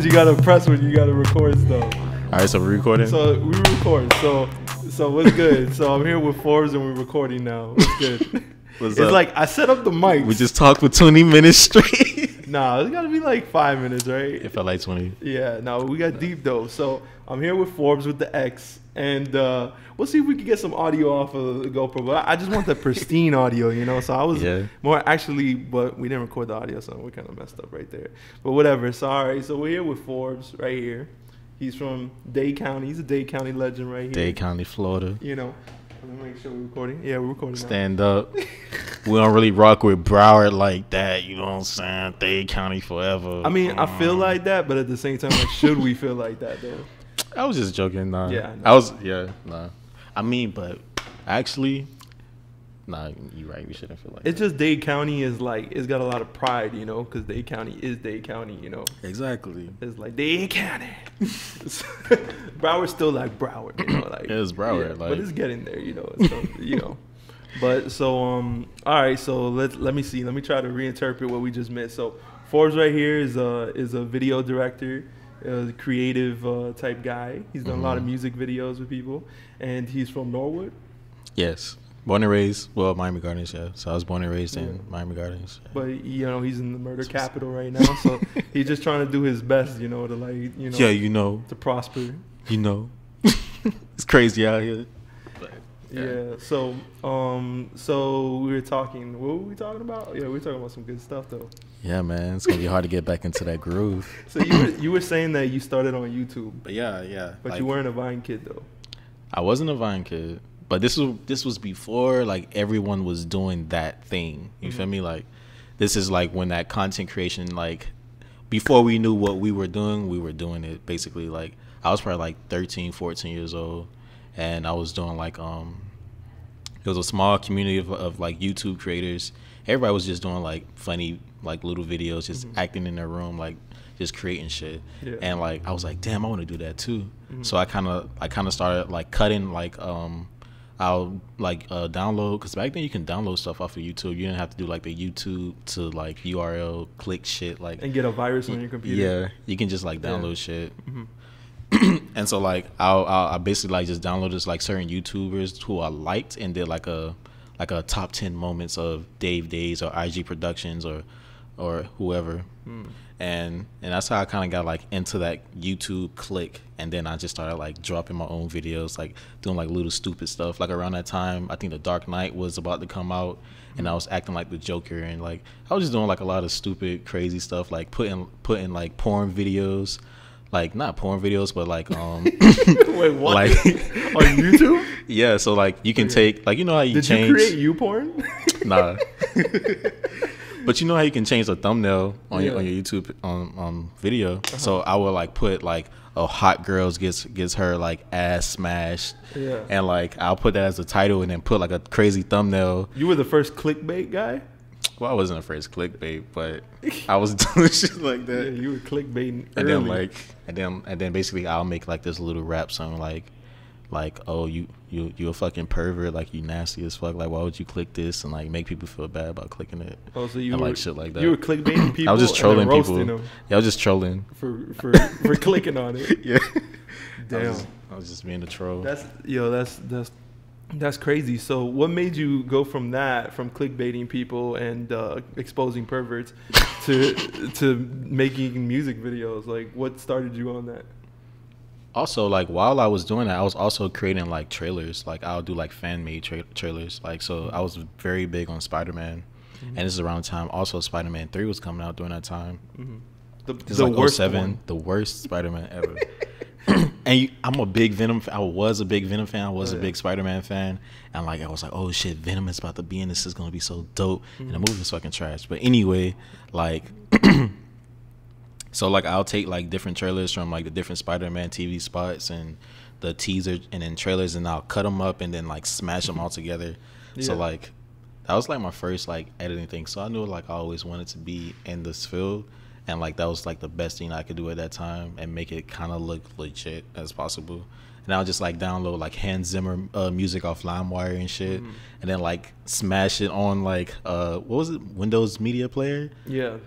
buttons you gotta press when you gotta record stuff. All right, so we're recording. So we record. So what's good? So I'm here with Fxrbes and we're recording now. What's good? What's It's up? like I set up the mics. We just talked for 20 minutes straight. Nah, it's gotta be like 5 minutes, right? It felt like 20. Yeah. No, we got deep though. So I'm here with Fxrbes with the X, and we'll see if we can get some audio off of the GoPro. But I just want the pristine audio, you know. So I was more actually, but we didn't record the audio, so we kind of messed up right there. But whatever. Sorry. So we're here with Fxrbes right here. He's from Dade County. He's a Dade County legend right here. Dade County, Florida. You know. Let me make sure we're recording. Yeah, we're recording. Stand up. We don't really rock with Broward like that. You know what I'm saying? Dade County forever. I mean, I feel like that, but at the same time, like, should we feel like that though? I was just joking. Nah. Yeah. Nah. I mean, but actually, nah, you're right. We shouldn't feel like It's that. just Dade County is like, it's got a lot of pride, you know, because Dade County is Dade County, you know. Exactly. It's like Dade County. Broward's still like Broward, you know, like It's Broward, yeah, like, but it's getting there, you know. It's still, you know. But so all right, so let me see. Let me try to reinterpret what we just missed. So Fxrbes right here is a video director, creative type guy. He's done a lot of music videos with people, and he's from Norwood. Yes. Born and raised, well, Miami Gardens, yeah. So I was born and raised in Miami Gardens. Yeah. But you know, he's in the murder capital right now, so he's just trying to do his best, you know, to like, you know, Yeah, you know. to prosper. You know. It's crazy out here. But, Yeah. So so we were talking. What were we talking about? Yeah, we were talking about some good stuff though. Yeah, man. It's gonna be hard to get back into that groove. So you were saying that you started on YouTube, But yeah. but Like, you weren't a Vine kid though. I wasn't a Vine kid. But this was before like everyone was doing that thing. You feel me? Like this is like when that content creation, like before we knew what we were doing it basically. Like I was probably like 13, 14 years old, and I was doing like it was a small community of like YouTube creators. Everybody was just doing like funny like little videos, just acting in their room, like just creating shit. Yeah. And like I was like, damn, I want to do that too. So I kind of started like cutting like I'll like download, because back then you can download stuff off of YouTube. You didn't have to do like the YouTube to like URL click shit like And get a virus on your computer. Yeah, you can just like download shit. And so like I basically like just downloaded like certain YouTubers who I liked and did like a top 10 moments of Dave Days or IG Productions or whoever. And that's how I kind of got like into that YouTube click, and then I just started like dropping my own videos, like doing like little stupid stuff. Like around that time, I think The Dark Knight was about to come out, and I was acting like the Joker, and like I was just doing like a lot of stupid, crazy stuff, like putting like porn videos, like not porn videos, but like Wait, what? like On YouTube? yeah. So like you can take like, you know how you Did change. you create YouPorn? Nah. But you know how you can change the thumbnail on your YouTube video. So I would like put like a hot girl gets her like ass smashed. Yeah. And like I'll put that as a title and then put like a crazy thumbnail. You were the first clickbait guy? Well, I wasn't the first clickbait, but I was doing shit like that. Yeah, you were clickbaiting And early. then like and then basically I'll make like this little rap song like, oh, you a fucking pervert, like you nasty as fuck, like why would you click this, and like make people feel bad about clicking it. Oh, so you and were like shit like that. You were clickbaiting people. I was just trolling and then roasting people. them Yeah, I was just trolling. for clicking on it. Yeah. Damn. I was just being a troll. That's crazy. So what made you go from clickbaiting people and exposing perverts to making music videos? Like what started you on that? Also, like while I was doing that, I was also creating like trailers. Like I'll do like fan made trailers. Like so I was very big on Spider-Man. And this is around the time also Spider-Man 3 was coming out during that time. This The like worst 07, one. the worst Spider-Man ever. And I'm a big Venom fan. I was a big Venom fan. I was a big Spider-Man fan. And like I was like, oh shit, Venom is about to be in this. Is gonna be so dope. And the movie was fucking trash. But anyway, like so like I'll take like different trailers from like the different Spider-Man TV spots and the teaser and then trailers, and I'll cut them up and then like smash them all together. So like that was like my first like editing thing. So I knew like I always wanted to be in this field, and like that was like the best thing I could do at that time and make it kind of look legit as possible. And I'll just like download like Hans Zimmer music off LimeWire and shit, and then like smash it on like what was it, Windows Media Player? Yeah.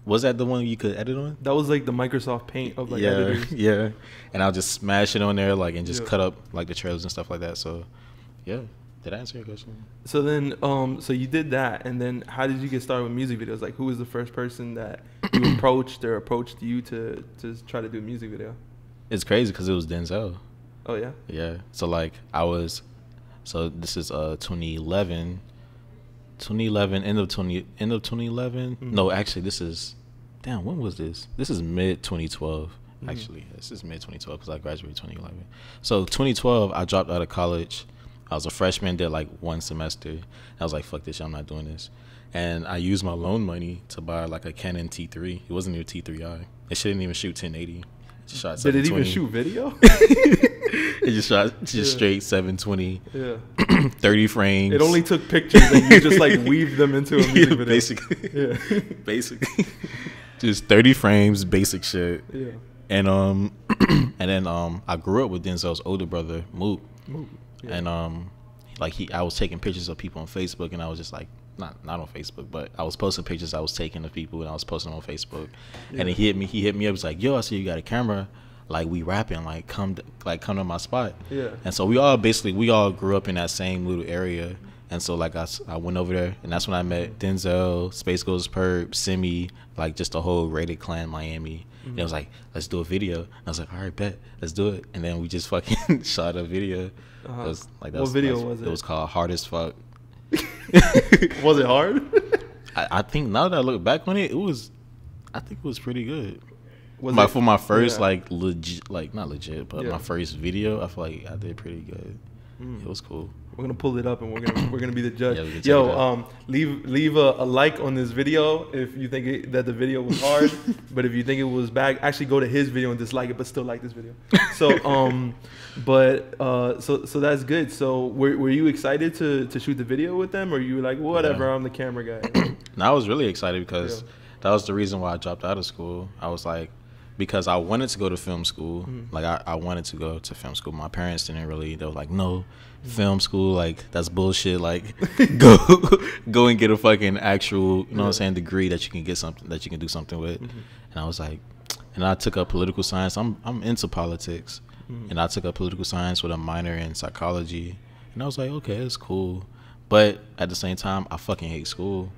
Was that the one you could edit on? That was like the Microsoft Paint of like editors. Yeah. And I'll just smash it on there like and just cut up like the trailers and stuff like that. So yeah. Did I answer your question? So then, so you did that, and then how did you get started with music videos? Like, who was the first person that you approached you to try to do a music video? It's crazy because it was Denzel. Oh yeah. Yeah. So like so this is 2011. 2011, end of 2011. Mm-hmm. No, actually, this is, when was this? This is mid 2012. Mm-hmm. Actually, this is mid 2012 because I graduated 2011. So 2012, I dropped out of college. I was a freshman, did like one semester. I was like, fuck this shit, I'm not doing this. And I used my loan money to buy like a Canon T3. It wasn't even T3i. It shouldn't even shoot 1080. It just shot 720. Did it even shoot video? It just shot straight 720. Yeah. 30 frames. It only took pictures and you just like weaved them into a music video. Basically. Yeah. Basically. Just 30 frames, basic shit. Yeah. And then I grew up with Denzel's older brother, Mook. Yeah. And I was taking pictures of people on Facebook, and I was just like, not on Facebook, but I was posting pictures I was taking of people, and I was posting them on Facebook. Yeah. And he hit me up, was like, yo, I see you got a camera, like we rapping, like come to my spot. Yeah. And so we all grew up in that same little area. And so like I went over there, and that's when I met Denzel, SpaceGhostPurrp, Simi, like just the whole rated Clan Miami. Mm-hmm. And it was like, let's do a video. And I was like, all right, bet, let's do it. And then we just fucking shot a video. Uh-huh. It was like, what video was it? It was called Hard as Fuck. Was it hard? I think now that I look back on it, I think it was pretty good. For my first like legit, like not legit, but my first video, I feel like I did pretty good. It was cool. We're gonna pull it up and we're gonna be the judge. Yo, leave a like on this video if you think that the video was hard. But if you think it was bad, actually go to his video and dislike it, but still like this video. So so that's good. So were you excited to shoot the video with them, or you were like, whatever, I'm the camera guy? No, I was really excited because that was the reason why I dropped out of school. I was like, because I wanted to go to film school. Like I wanted to go to film school. My parents didn't really. They were like, no, film school, like that's bullshit. Like go and get a fucking actual, you know what I'm saying, degree that you can get something that you can do something with. And I was like, and I took up political science. I'm into politics, and I took up political science with a minor in psychology. And I was like, okay, it's cool. But at the same time, I fucking hate school.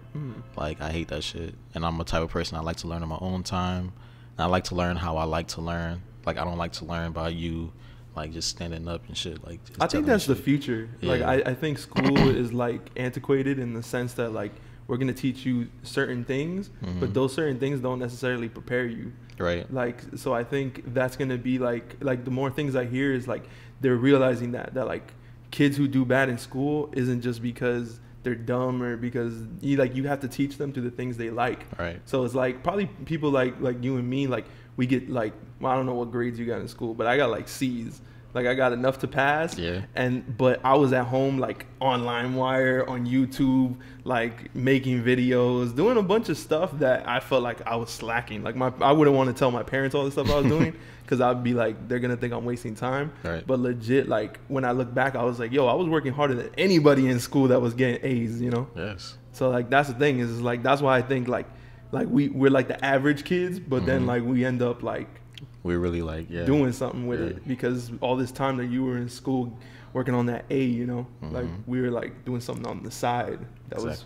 Like I hate that shit. And I'm a type of person I like to learn on my own time. And I like to learn how I like to learn. Like I don't like to learn by you, like just standing up and shit. Like I think that's the future. Yeah. Like I think school is like antiquated in the sense that like we're gonna teach you certain things, but those certain things don't necessarily prepare you. Right. Like so I think that's gonna be like the more things I hear is like they're realizing that like kids who do bad in school isn't just because they're dumb or because you have to teach them to the things they like. Right. So it's like probably people like you and me, like we get like, well, I don't know what grades you got in school, but I got like C's. Like I got enough to pass. Yeah. But I was at home like on LimeWire, on YouTube, like making videos, doing a bunch of stuff that I felt like I was slacking. Like I wouldn't want to tell my parents all the stuff I was doing because I'd be like, they're gonna think I'm wasting time. Right. But legit, like when I look back, I was like, yo, I was working harder than anybody in school that was getting A's. You know. Yes. So like that's the thing is like that's why I think like we're like the average kids, but then like we end up like. We're really like doing something with it because all this time that you were in school working on that A, you know, like we were like doing something on the side that was,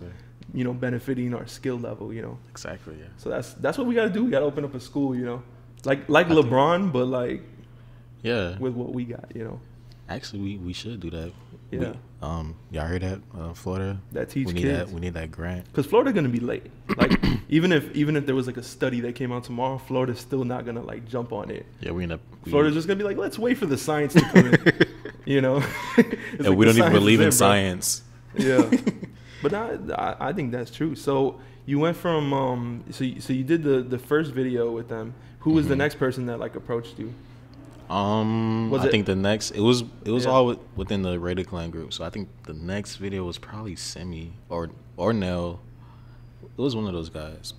you know, benefiting our skill level, you know. Exactly. Yeah. So that's what we got to do. We got to open up a school, you know, like LeBron, but like with what we got, you know. Actually, we should do that. Yeah. Y'all heard that? Florida. That teach kids. We need that grant. Because Florida's gonna be late. Like even if there was like a study that came out tomorrow, Florida's still not gonna like jump on it. Yeah, Florida's just gonna be like, let's wait for the science to come in. You know. And like we don't even believe in science. Yeah. But I think that's true. So you went from so you did the first video with them. Who was the next person that like approached you? I think the next it was all within the Rated Clan group. So I think the next video was probably Simi or Nell. It was one of those guys,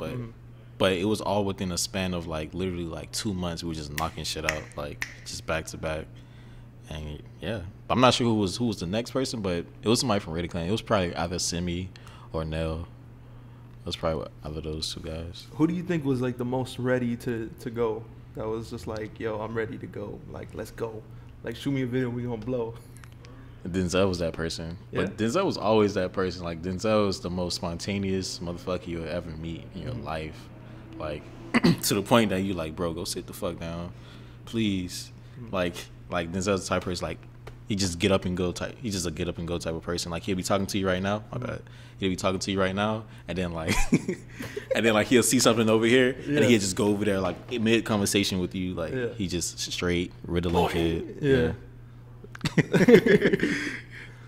but it was all within a span of like literally like 2 months. We were just knocking shit out like just back to back, and I'm not sure who was the next person, but it was somebody from Rated Clan. It was probably either Simi or Nell. That's probably what, out of those two guys. Who do you think was like the most ready to go? That was just like, yo, I'm ready to go. Like, let's go. Like, shoot me a video, we gonna blow. Denzel was that person. Yeah? But Denzel was always that person. Like, Denzel was the most spontaneous motherfucker you would ever meet in your life. Like, to the point that you like, bro, go sit the fuck down, please. Like Denzel's the type of person, like, he just get up and go type. He's just a get up and go type of person. Like, he'll be talking to you right now. My bad. He'll be talking to you right now, and then like, he'll see something over here, and he'll just go over there like mid conversation with you. Like, he just straight riddling kid. Yeah.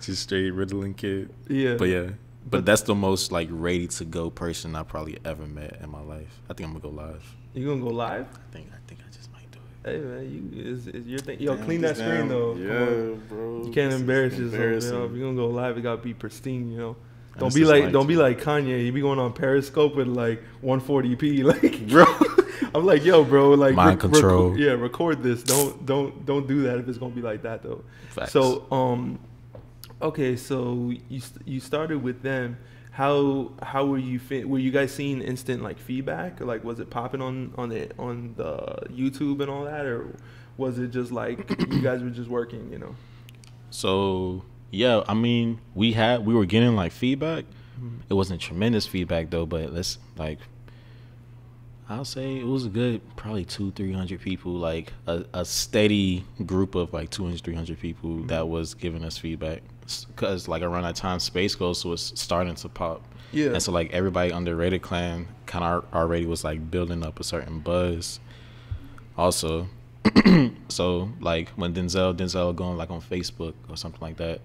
Just straight riddling kid. Yeah. But that's the most like ready to go person I probably ever met in my life. I think I'm gonna go live. You gonna go live? I think I just might do it. Hey man, is your thing? Yo, clean that screen though. Yeah, bro. You can't embarrass yourself. You know? If you're gonna go live, it gotta be pristine. You know. Don't be like Kanye. He be going on Periscope with like 140p. Like, bro. I'm like, yo, bro. Like, mind control. Record this. Don't do that if it's gonna be like that though. Facts. So okay, so you started with them. How were you? Were you guys seeing instant like feedback? Like, was it popping on the YouTube and all that, or was it just like you guys were just working? You know. So yeah, I mean, we were getting like feedback. It wasn't tremendous feedback though, but let's like, I'll say it was a good probably 200-300 people, like a steady group of like 200-300 people that was giving us feedback. Because like around that time, Space Ghost was starting to pop. Yeah. And so like everybody under Rated Clan kind of already was like building up a certain buzz. Also, so like when Denzel going like on Facebook or something like that,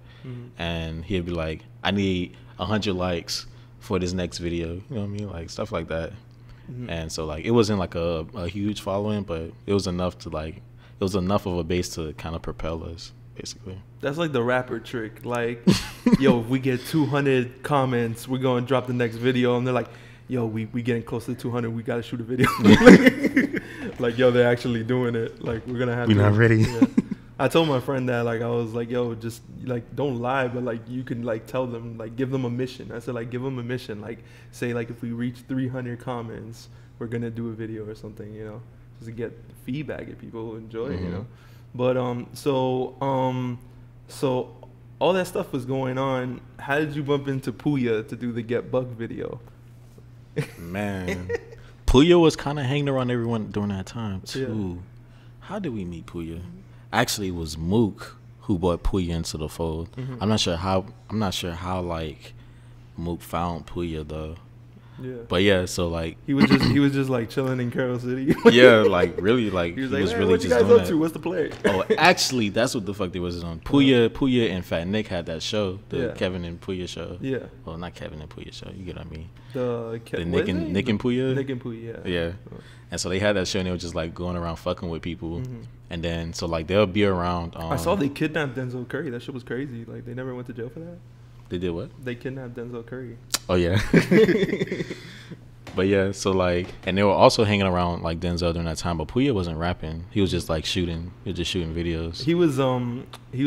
and he'd be like, I need 100 likes for this next video. You know what I mean? Like stuff like that. And so like it wasn't like a huge following, but it was enough to like, it was enough of a base to kind of propel us. Basically, that's like the rapper trick. Like, yo, if we get 200 comments, we're gonna drop the next video, and they're like, yo, we getting close to 200, we gotta shoot a video. Like, yo, they're actually doing it. Like, we're gonna have. We're not ready. Yeah. I told my friend that, like, I was like, yo, just like don't lie, but like you can like tell them, like give them a mission. I said like give them a mission. Like say like if we reach 300 comments, we're gonna do a video or something. You know, just to get feedback, get people who enjoy it. You know. But so all that stuff was going on. How did you bump into Pouya to do the Get Buck video? Man, Pouya was kind of hanging around everyone during that time too. Yeah. How did we meet Pouya? Actually, it was Mook who brought Pouya into the fold. I'm not sure how like Mook found Pouya though. Yeah. But yeah, so like he was just like chilling in Carroll City. Yeah, like really, like he was really what you guys up to? What's the play? Oh, actually, that's what the fuck they was on. Pouya and Fat Nick had that show, the Kevin and Pouya show. Yeah. Well, not Kevin and Pouya show. You get what I mean? The Nick and Pouya. Nick and Pouya. Yeah. Yeah. And so they had that show, and they were just like going around fucking with people, and then so like they'll be around. I saw they kidnapped Denzel Curry. That shit was crazy. Like they never went to jail for that. They did what? They kidnapped Denzel Curry. Oh yeah. But yeah, so like, and they were also hanging around like Denzel during that time. But Pouya wasn't rapping. He was just like shooting. He was just shooting videos. He was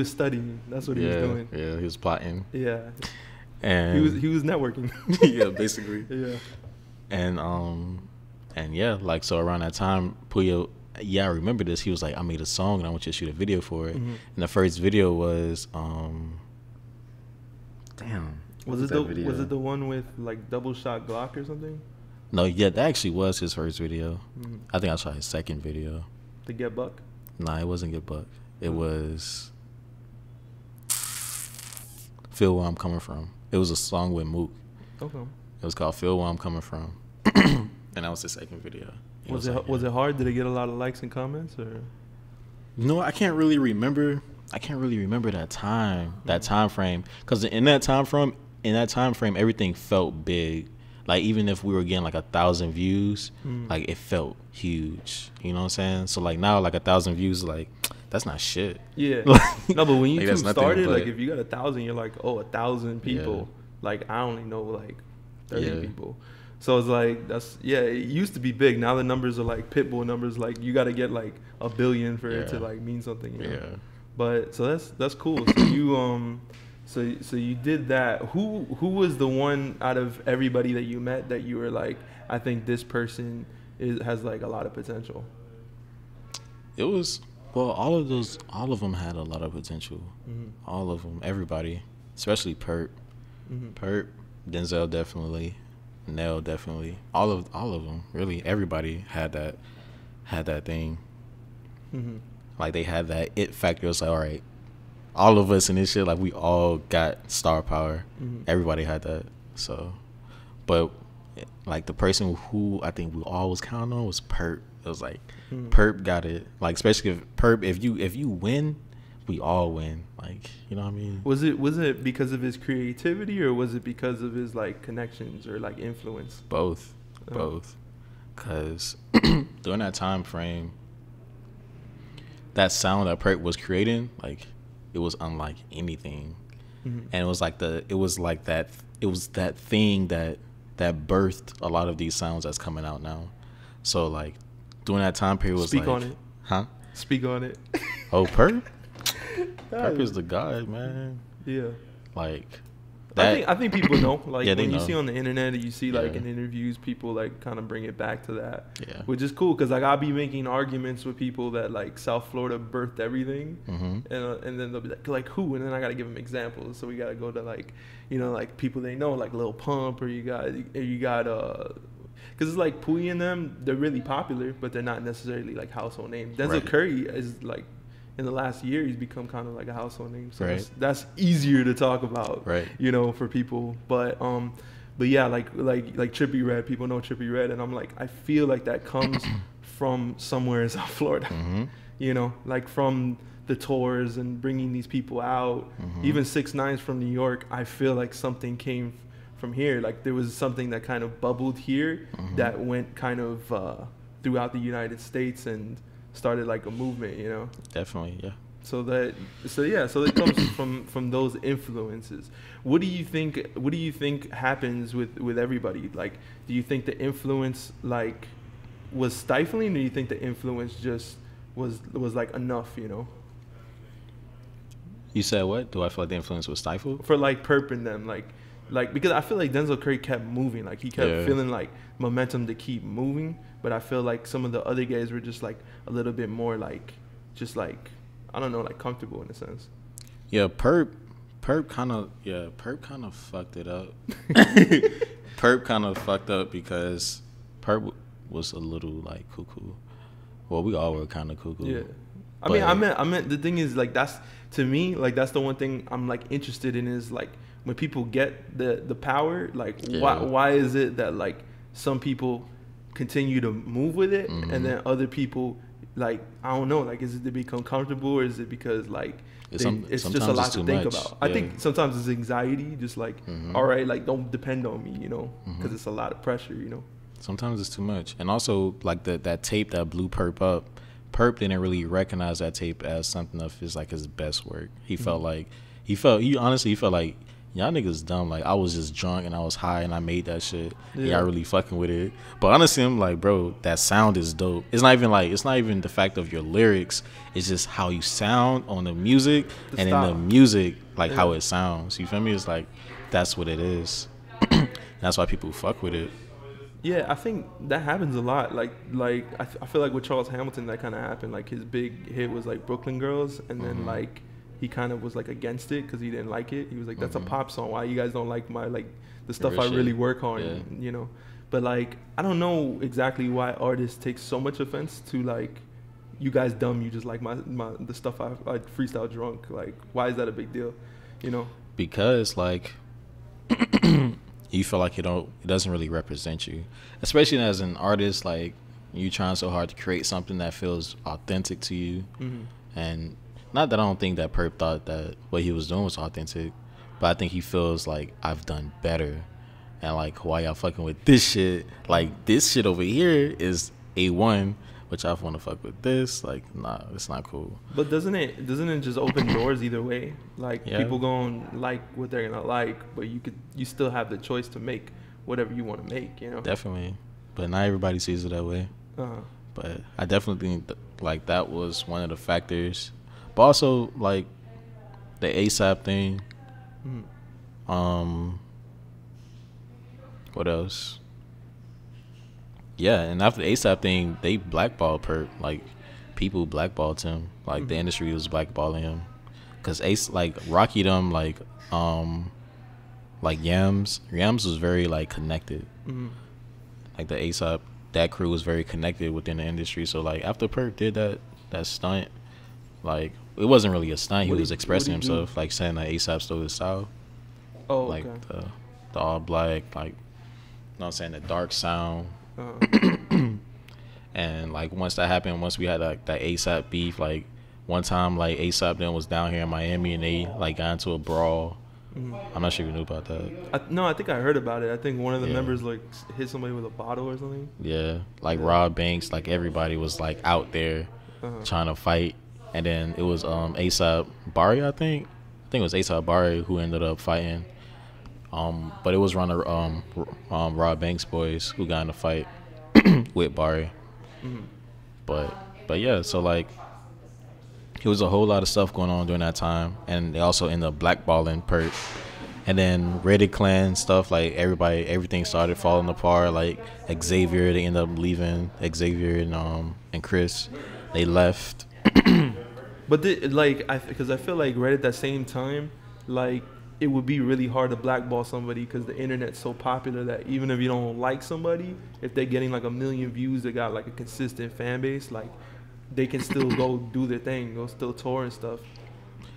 studying. That's what he was doing. Yeah, he was plotting. Yeah. And he was networking. Yeah, basically. Yeah. And yeah, like so around that time, Pouya. Yeah, I remember this. He was like, I made a song and I want you to shoot a video for it. And the first video was damn. Was it the one with like double shot Glock or something? No, yeah, that actually was his first video. I think I shot his second video. The Get Buck? Nah, it wasn't Get Buck. It was Feel Where I'm Coming From. It was a song with Mook. Okay. It was called Feel Where I'm Coming From. And that was the second video. Was it hard? Did it get a lot of likes and comments or? No, I can't really remember that time frame, because in that time frame everything felt big. Like even if we were getting like 1,000 views, like it felt huge. You know what I'm saying? So like now like 1,000 views, like that's not shit. Yeah. No, but when YouTube started, like if you got 1,000, you're like, oh, 1,000 people. Yeah. Like I only know like 30 people. So it's like it used to be big. Now the numbers are like Pitbull numbers. Like you got to get like 1 billion for it to like mean something. You know? Yeah. But so that's cool. So So you did that. Who was the one out of everybody that you met that you were like, I think this person has like a lot of potential? It was, well, all of them had a lot of potential. Mm-hmm. All of them, everybody, especially Purrp. Mm-hmm. Purrp, Denzel definitely, Nell definitely. All of them, really, everybody had that thing. Mm-hmm. Like they had that it factor. It was like, all right, all of us in this shit, like we all got star power. Mm-hmm. Everybody had that. So, but like the person who I think we all was counting on was Purrp. It was like Purrp got it. Like especially if Purrp, if you win, we all win. Like, you know what I mean? Was it because of his creativity, or was it because of his like connections or like influence? Both. Cause during that time frame, that sound that Purrp was creating, like it was unlike anything. Mm-hmm. And it was that thing that birthed a lot of these sounds that's coming out now. So like during that time period was Speak like, on it. Huh? Speak on it. Oh, Purrp? Purrp is the god, man. Yeah. Like that, I think people know. Like yeah, when you know. see on the internet, you see like in interviews, people like kind of bring it back to that. Yeah. Which is cool because like I'll be making arguments with people that like South Florida birthed everything, and then they'll be like who? And then I gotta give them examples. So we gotta go to like, you know, like people they know like Lil Pump, or you got because it's like Pouya and them, they're really popular, but they're not necessarily like household names. Denzel Curry is like, in the last year, he's become kind of like a household name. So that's easier to talk about, you know, for people. But yeah, like Trippie Redd, people know Trippie Redd, and I'm like, I feel like that comes from somewhere in South Florida, you know, like from the tours and bringing these people out. Even 6ix9ine's from New York. I feel like something came from here. Like there was something that kind of bubbled here that went kind of throughout the United States and started like a movement, you know. Definitely, yeah. So it comes from those influences. What do you think happens with everybody? Like, do you think the influence like was stifling, or do you think the influence just was like enough, you know? You said what? Do I feel like the influence was stifled? For like Purrp and them, like because I feel like Denzel Curry kept moving, like he kept feeling like momentum to keep moving, but I feel like some of the other guys were just like a little bit more like, just like, I don't know, like comfortable in a sense. Yeah, Purrp kind of fucked it up. Purrp kind of fucked up because Purrp was a little like cuckoo. Well, we all were kind of cuckoo. Yeah. I meant the thing is like, that's, to me, like that's the one thing I'm like interested in is like, when people get the power, like why is it that like some people continue to move with it and then other people, like, I don't know, like is it to become comfortable, or is it because like it's just a lot to think about? I think sometimes it's anxiety, just like all right, like don't depend on me, you know, because it's a lot of pressure, you know. Sometimes it's too much. And also like that tape that blew Purrp up, Purrp didn't really recognize that tape as something of his like his best work. He felt like he honestly felt like, y'all niggas dumb. Like I was just drunk and I was high and I made that shit. Yeah. Y'all really fucking with it. But honestly, I'm like, bro, that sound is dope. It's not even the fact of your lyrics. It's just how you sound on the music in the music, like how it sounds. You feel me? It's like that's what it is. That's why people fuck with it. Yeah, I think that happens a lot. Like I feel like with Charles Hamilton, that kind of happened. Like his big hit was like Brooklyn Girls, and then like he kind of was like against it because he didn't like it. He was like, that's a pop song. Why you guys don't like my, like the stuff I really work on, you know? But like, I don't know exactly why artists take so much offense to like, you guys dumb, you just like the stuff I freestyle drunk. Like, why is that a big deal? You know? Because like, you feel like it doesn't really represent you. Especially as an artist, like you trying so hard to create something that feels authentic to you. And not that I don't think that Purrp thought that what he was doing was authentic, but I think he feels like I've done better. And like, why y'all fucking with this shit? Like this shit over here is A1, but y'all want to fuck with this? Like, nah, it's not cool. But doesn't it just open doors either way? Like people gonna like what they're gonna like, but you still have the choice to make whatever you want to make, you know? Definitely, but not everybody sees it that way. But I definitely think like that was one of the factors. But also, like, the ASAP thing, What else? Yeah, and after the ASAP thing, they blackballed Purrp. Like, people blackballed him. Like, the industry was blackballing him. Because Ace, like, Rocky them, like Yams was very, like, connected. Like, the ASAP, that crew was very connected within the industry. So, like, after Purrp did that stunt, like, it wasn't really a stunt. He was expressing himself, like, saying that ASAP stole his style. Oh, like, okay. the all black, like, you know what I'm saying, the dark sound. And like once that happened, once we had like that ASAP beef, like one time like ASAP then was down here in Miami and they like got into a brawl. I'm not sure if you knew about that. No, I think I heard about it. I think one of the members like hit somebody with a bottle or something. Yeah, like Rob Banks, like everybody was like out there trying to fight, and then it was ASAP Bari, I think it was ASAP Bari who ended up fighting. But it was one of Rob Banks boys who got in a fight with Bari. But yeah, so like it was a whole lot of stuff going on during that time, and they also ended up blackballing Purrp. And then Rated Klan stuff, like everything started falling apart. Like Xavier, they ended up leaving. Xavier and Chris, they left. But because I feel like right at that same time, like it would be really hard to blackball somebody because the internet's so popular that even if you don't like somebody, if they're getting like 1 million views, they got like a consistent fan base, like they can still go do their thing, go still tour and stuff.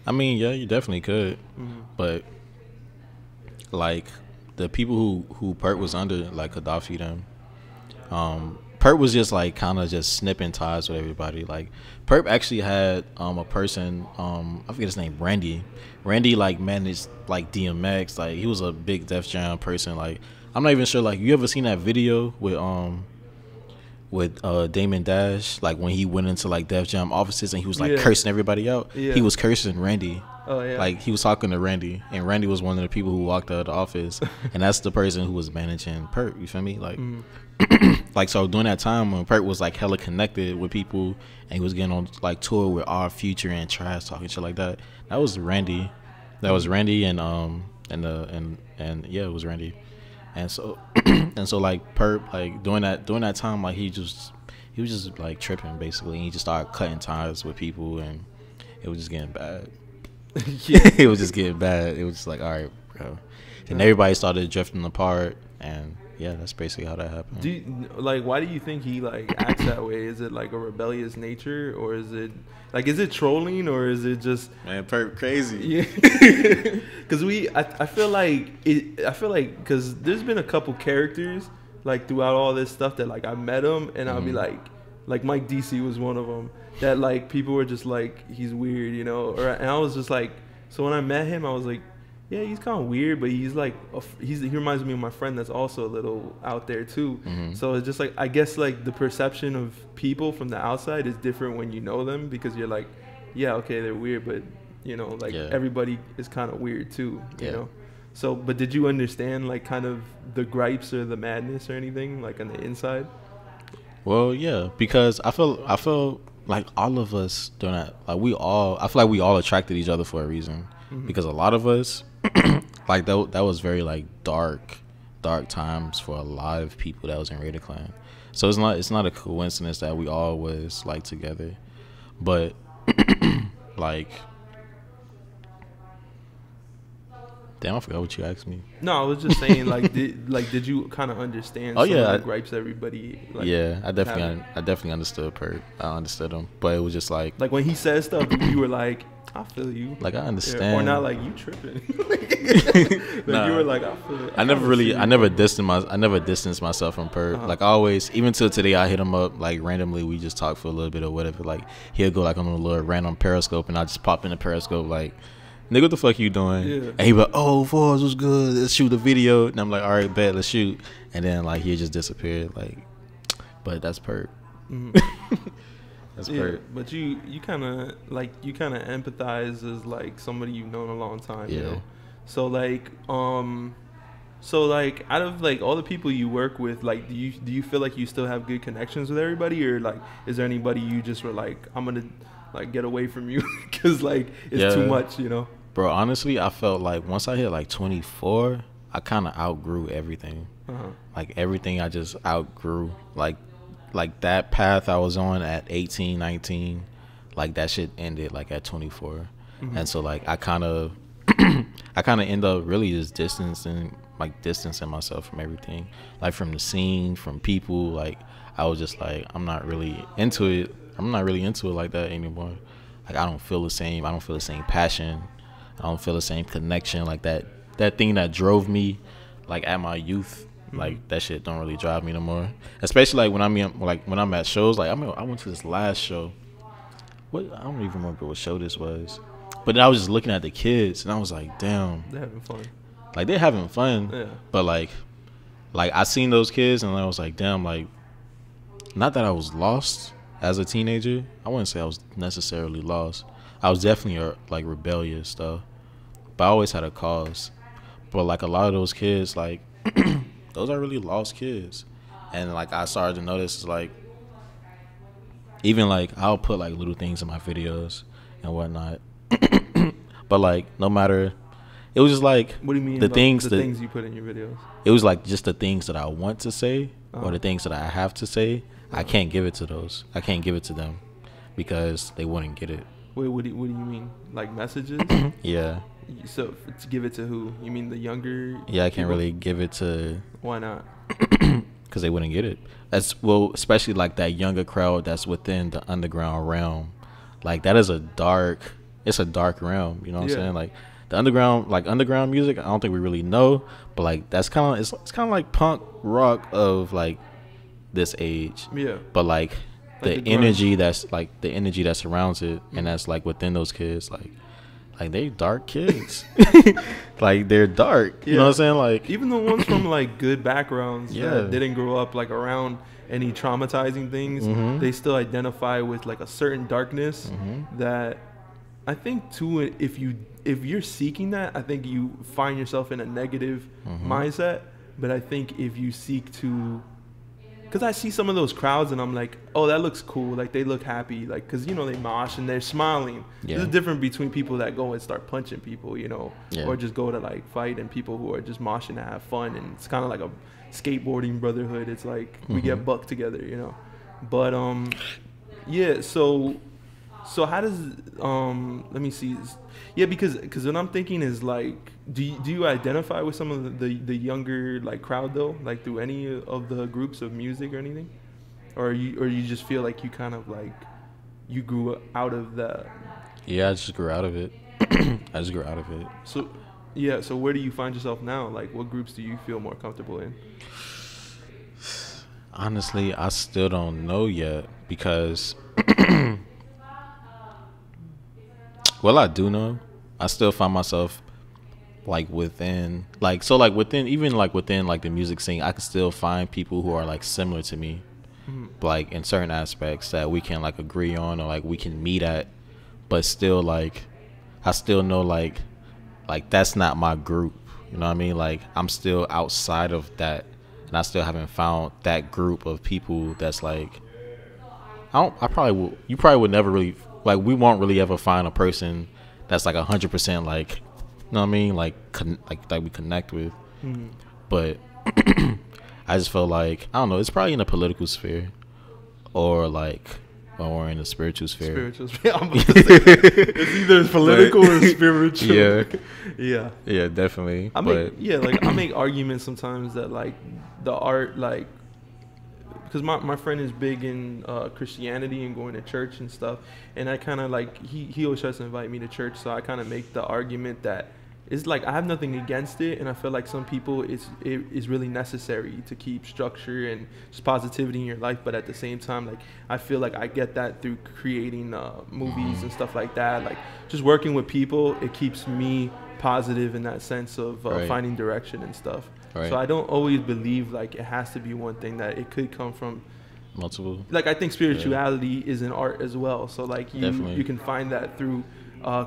I mean, yeah, you definitely could, but like the people who Purrp was under, like Gaddafi them, Purrp was just like kind of just snipping ties with everybody. Like Purrp actually had a person, I forget his name, Randy like managed like DMX. Like he was a big Def Jam person. Like I'm not even sure, like you ever seen that video with Damon Dash, like when he went into like Def Jam offices and he was like cursing everybody out. He was cursing Randy. Oh yeah. Like he was talking to Randy, and Randy was one of the people who walked out of the office, and that's the person who was managing Purrp. You feel me? Like, like so during that time when Purrp was like hella connected with people, and he was getting on like tour with Our Future and Trash Talk and shit like that. That was Randy. That was Randy and yeah, it was Randy. And so like Purrp, like during that time, like he was just like tripping basically, and he just started cutting ties with people, and it was just getting bad. It was just getting bad. It was just like, all right, bro. And everybody started drifting apart, and yeah, that's basically how that happened. Why do you think he like acts that way? Is it like a rebellious nature, or is it trolling, or is it just Purrp crazy? Yeah, because I feel like because there's been a couple characters like throughout all this stuff that like I met him, and I'll be like Mike DC was one of them that like people were just like he's weird, you know, and I was just like, so when I met him, I was like, yeah, he's kind of weird, but he's like he reminds me of my friend that's also a little out there too. So it's just like, I guess like the perception of people from the outside is different when you know them, because you're like, yeah, okay, they're weird, but you know, like everybody is kind of weird too, you know. So, but did you understand like kind of the gripes or the madness or anything like on the inside? Well, yeah, because I feel like all of us doing that, like I feel like we all attracted each other for a reason, because a lot of us like that was very like dark times for a lot of people that was in Rated Klan. So it's not a coincidence that we all was like together, but like. Damn, I forgot what you asked me. No, I was just saying, did you kind of understand some of the gripes everybody? Like, yeah, I definitely understood Purrp. I understood him, but it was just like when he said stuff, you were like, I feel you. Like I understand, or not like you tripping. Nah, you were like, I feel it. I never distanced myself from Purrp. Like I always, even till today, I hit him up like randomly. We just talk for a little bit or whatever. Like he'll go like on a little random Periscope, and I just pop in the Periscope like, nigga, what the fuck you doing? Yeah. And he be like, oh, Forbes was good. Let's shoot a video. And I'm like, all right, bet, let's shoot. And then like he just disappeared. Like, but that's Purrp. That's Purrp. But you kind of empathize as like somebody you've known a long time. Yeah. You know? So like out of like all the people you work with, like do you feel like you still have good connections with everybody, or like is there anybody you just were like, I'm gonna like get away from you because like it's too much, you know? Bro, honestly, I felt like once I hit like 24, I kind of outgrew everything. Like everything I just outgrew. Like that path I was on at 18, 19, like that shit ended like at 24. And so like I kind of end up really just distancing myself from everything, like from the scene, from people. Like I was just like, I'm not really into it like that anymore. Like I don't feel the same passion, I don't feel the same connection, like that thing that drove me like at my youth. Like that shit don't really drive me no more. Especially like when I'm at shows. Like I went to this last show. I don't even remember what show this was. But then I was just looking at the kids and I was like, damn, they're having fun. Like they're having fun. Yeah. But like I seen those kids and I was like, damn, like not that I was lost as a teenager. I wouldn't say I was necessarily lost. I was definitely like rebellious though. But I always had a cause. But like a lot of those kids, like those are really lost kids. And like I started to notice, like even like I'll put like little things in my videos and whatnot. But like no matter, it was just like, what do you mean the things you put in your videos? It was like just the things that I want to say or the things that I have to say. I can't give it to those. I can't give it to them because they wouldn't get it. Wait, what do you mean? Like messages? Yeah. So to give it to who? You mean the younger? Yeah, I can't really give it to. Why not? Because they wouldn't get it. Especially like that younger crowd that's within the underground realm. Like that is it's a dark realm. You know what I'm saying? Like the underground music, I don't think we really know, but like that's kind of it's kind of like punk rock of like this age. Yeah. But like the energy that's that surrounds it, and that's like within those kids, like they dark kids. Like they're dark. You know what I'm saying? Like even the ones from like good backgrounds that didn't grow up like around any traumatizing things, they still identify with like a certain darkness that I think too, if you're seeking that, I think you find yourself in a negative mindset. But I think if you seek to, because I see some of those crowds and I'm like, oh, that looks cool. Like they look happy, like because you know they mosh and they're smiling. Yeah. There's a difference between people that go and start punching people, you know, or just go to like fight, and people who are just moshing to have fun. And it's kind of like a skateboarding brotherhood. It's like we get bucked together, you know. But yeah. So how does let me see. Yeah, because what I'm thinking is like, do you identify with some of the younger like crowd though, like through any of the groups of music or anything, or you just feel like you kind of like you grew out of that? Yeah, I just grew out of it. So yeah, so where do you find yourself now? Like what groups do you feel more comfortable in? Honestly, I still don't know yet because well, I do know. I still find myself like within the music scene, I can still find people who are like similar to me, like in certain aspects that we can like agree on or like we can meet at, but still like I still know like that's not my group. You know what I mean? Like I'm still outside of that, and I still haven't found that group of people that's like you probably would never really. Like, we won't really ever find a person that's like 100% like, you know what I mean? Like we connect with. But I just feel like, I don't know, it's probably in the political sphere or in the spiritual sphere. Spiritual sphere. I'm about to say that. It's either political or spiritual. Yeah. Yeah, definitely. I make arguments sometimes that like the art, like, because my friend is big in Christianity and going to church and stuff, and I kind of like he always tries to invite me to church, so I kind of make the argument that it's like I have nothing against it, and I feel like some people it is really necessary to keep structure and just positivity in your life, but at the same time, like I feel like I get that through creating movies and stuff like that, like just working with people, it keeps me positive in that sense of finding direction and stuff. Right. So I don't always believe like it has to be one thing, that it could come from multiple. Like I think spirituality is an art as well. So like you can find that through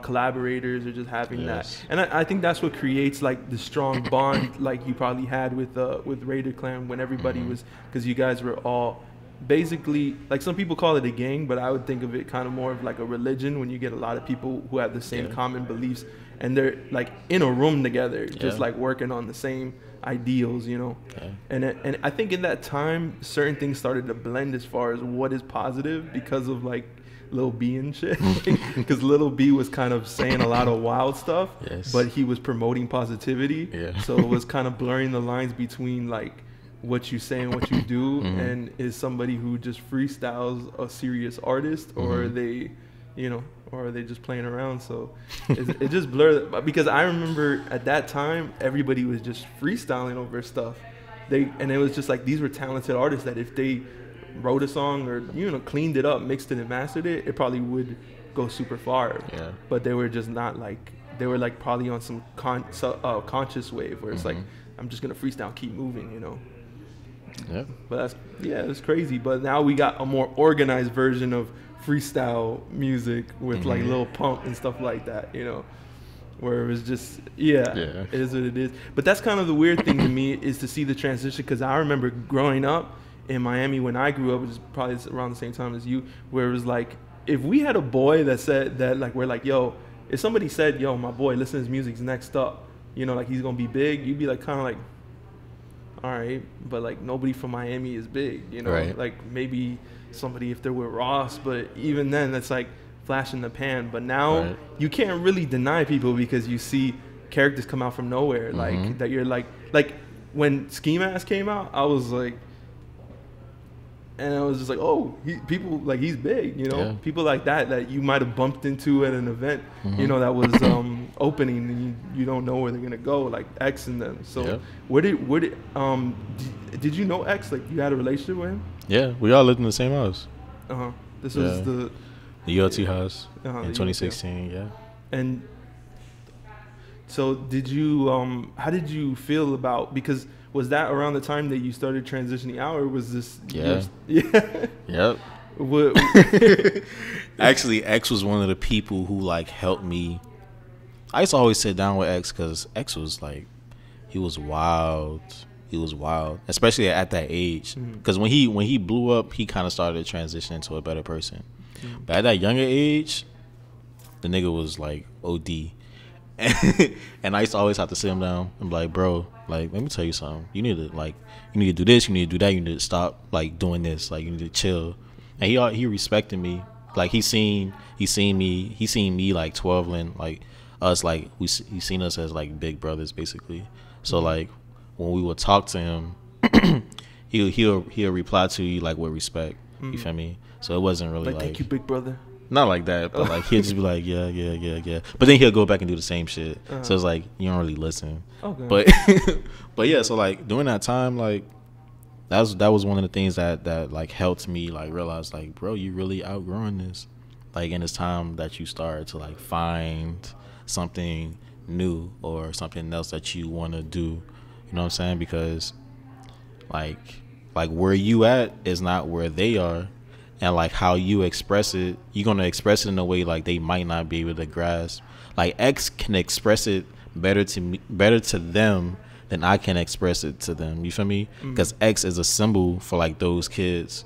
collaborators or just having that. And I think that's what creates like the strong bond like you probably had with Raider Clan when everybody was, because you guys were all basically, like, some people call it a gang, but I would think of it kind of more of like a religion, when you get a lot of people who have the same common beliefs, and they're like in a room together, just like working on the same ideals, you know. And I think in that time, certain things started to blend as far as what is positive, because of like Lil B and shit. Because Lil B was kind of saying a lot of wild stuff, but he was promoting positivity. So it was kind of blurring the lines between like what you say and what you do, and is somebody who just freestyles a serious artist, or are they, you know, or are they just playing around? So it just blurred, because I remember at that time everybody was just freestyling over stuff. And it was just like, these were talented artists that if they wrote a song, or, you know, cleaned it up, mixed it and mastered it, it probably would go super far. But they were just not like, they were like probably on some conscious wave where it's like, I'm just gonna freestyle, keep moving, you know. But it's crazy. But now we got a more organized version of freestyle music with like Lil Pump and stuff like that, you know, where it was just it is what it is. But that's kind of the weird thing to me, is to see the transition, because I remember growing up in Miami when I grew up, which is probably around the same time as you, where it was like, if we had a boy that said that, like, we're like, yo, if somebody said, yo, my boy, listen to his music's next up, you know, like, he's gonna be big, you'd be like, kind of like, all right, but like, nobody from Miami is big, you know, like maybe somebody if they're with Ross, but even then that's like flash in the pan. But now you can't really deny people, because you see characters come out from nowhere, like that you're like when Ski Mask came out, I was like, and I was just like, oh, people like, he's big, you know, people like that you might have bumped into at an event, you know, that was opening, and you don't know where they're gonna go, like X and them. So did you know X? Like, you had a relationship with him? Yeah, we all lived in the same house. This was the ULT house in 2016. And so did you how did you feel about, because was that around the time that you started transitioning out, or was this Actually, X was one of the people who like helped me. I used to always sit down with X, because X was like, he was wild, especially at that age, because when he blew up, he kind of started transitioning to a better person. But at that younger age, the nigga was like OD. And I used to always have to sit him down and be like, bro, like, let me tell you something. You need to do this, you need to do that, you need to stop like doing this, like, you need to chill. And he respected me. Like, he seen me like Twelve'len, like us, like he seen us as like big brothers basically. So like, when we would talk to him, he'll reply to you like with respect. You feel me? So it wasn't really like thank you, big brother. Not like that, but like, he'll just be like, yeah. But then he'll go back and do the same shit. So it's like, you don't really listen. But yeah, so like, during that time, like, that was one of the things that like helped me like realize, like, bro, you really outgrowing this. Like, in this time that you start to like find something new or something else that you want to do. You know what I'm saying? Because like where you at is not where they are. And like, how you express it, you're gonna express it in a way like they might not be able to grasp. Like, X can express it better to them than I can express it to them. You feel me? Because X is a symbol for like those kids